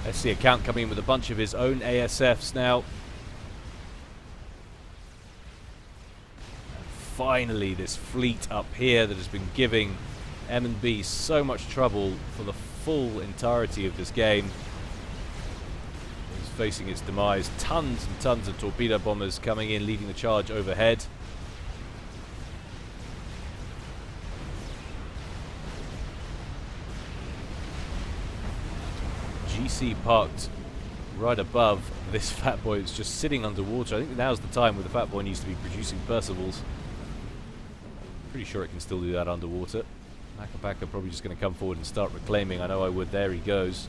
Speaker 1: SC account coming in with a bunch of his own ASFs now. And finally this fleet up here that has been giving M&B so much trouble for the full entirety of this game is facing its demise. Tons and tons of torpedo bombers coming in, leading the charge overhead. GC parked right above this Fat Boy. It's just sitting underwater. I think now's the time where the Fat Boy needs to be producing Percivals. Pretty sure it can still do that underwater. Macapaka probably just going to come forward and start reclaiming. I know I would. There he goes.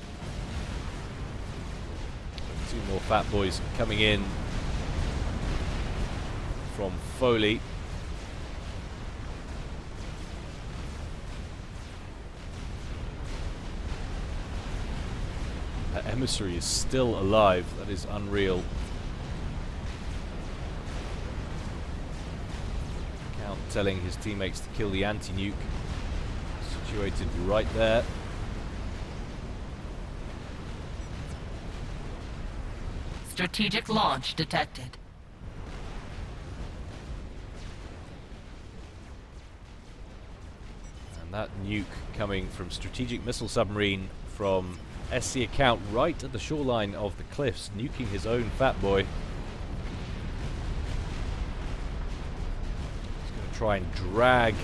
Speaker 1: Two more Fat Boys coming in from Foley. That emissary is still alive. That is unreal. Count telling his teammates to kill the anti-nuke. Situated right there.
Speaker 2: Strategic launch detected.
Speaker 1: And that nuke coming from strategic missile submarine from SC account right at the shoreline of the cliffs, nuking his own Fat Boy. He's going to try and drag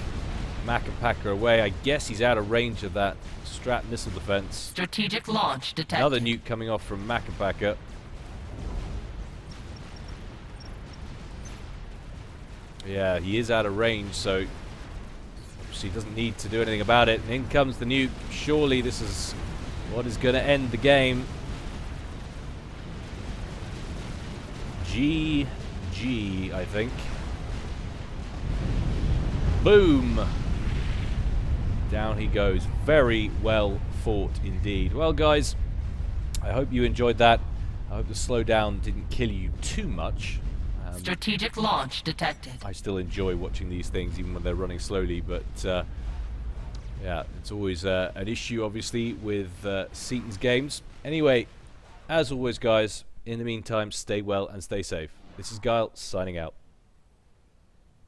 Speaker 1: Macapaka away. I guess he's out of range of that Strat missile defense.
Speaker 2: Strategic launch detected.
Speaker 1: Another nuke coming off from Macapaka. Yeah, he is out of range, so he doesn't need to do anything about it. And in comes the nuke. Surely this is what is going to end the game. GG, I think. Boom! Down he goes. Very well fought indeed. Well, guys, I hope you enjoyed that. I hope the slowdown didn't kill you too much.
Speaker 2: Strategic launch detected.
Speaker 1: I still enjoy watching these things even when they're running slowly, but yeah, it's always an issue, obviously, with Setons games. Anyway, as always, guys, in the meantime, stay well and stay safe. This is Gyle, signing out.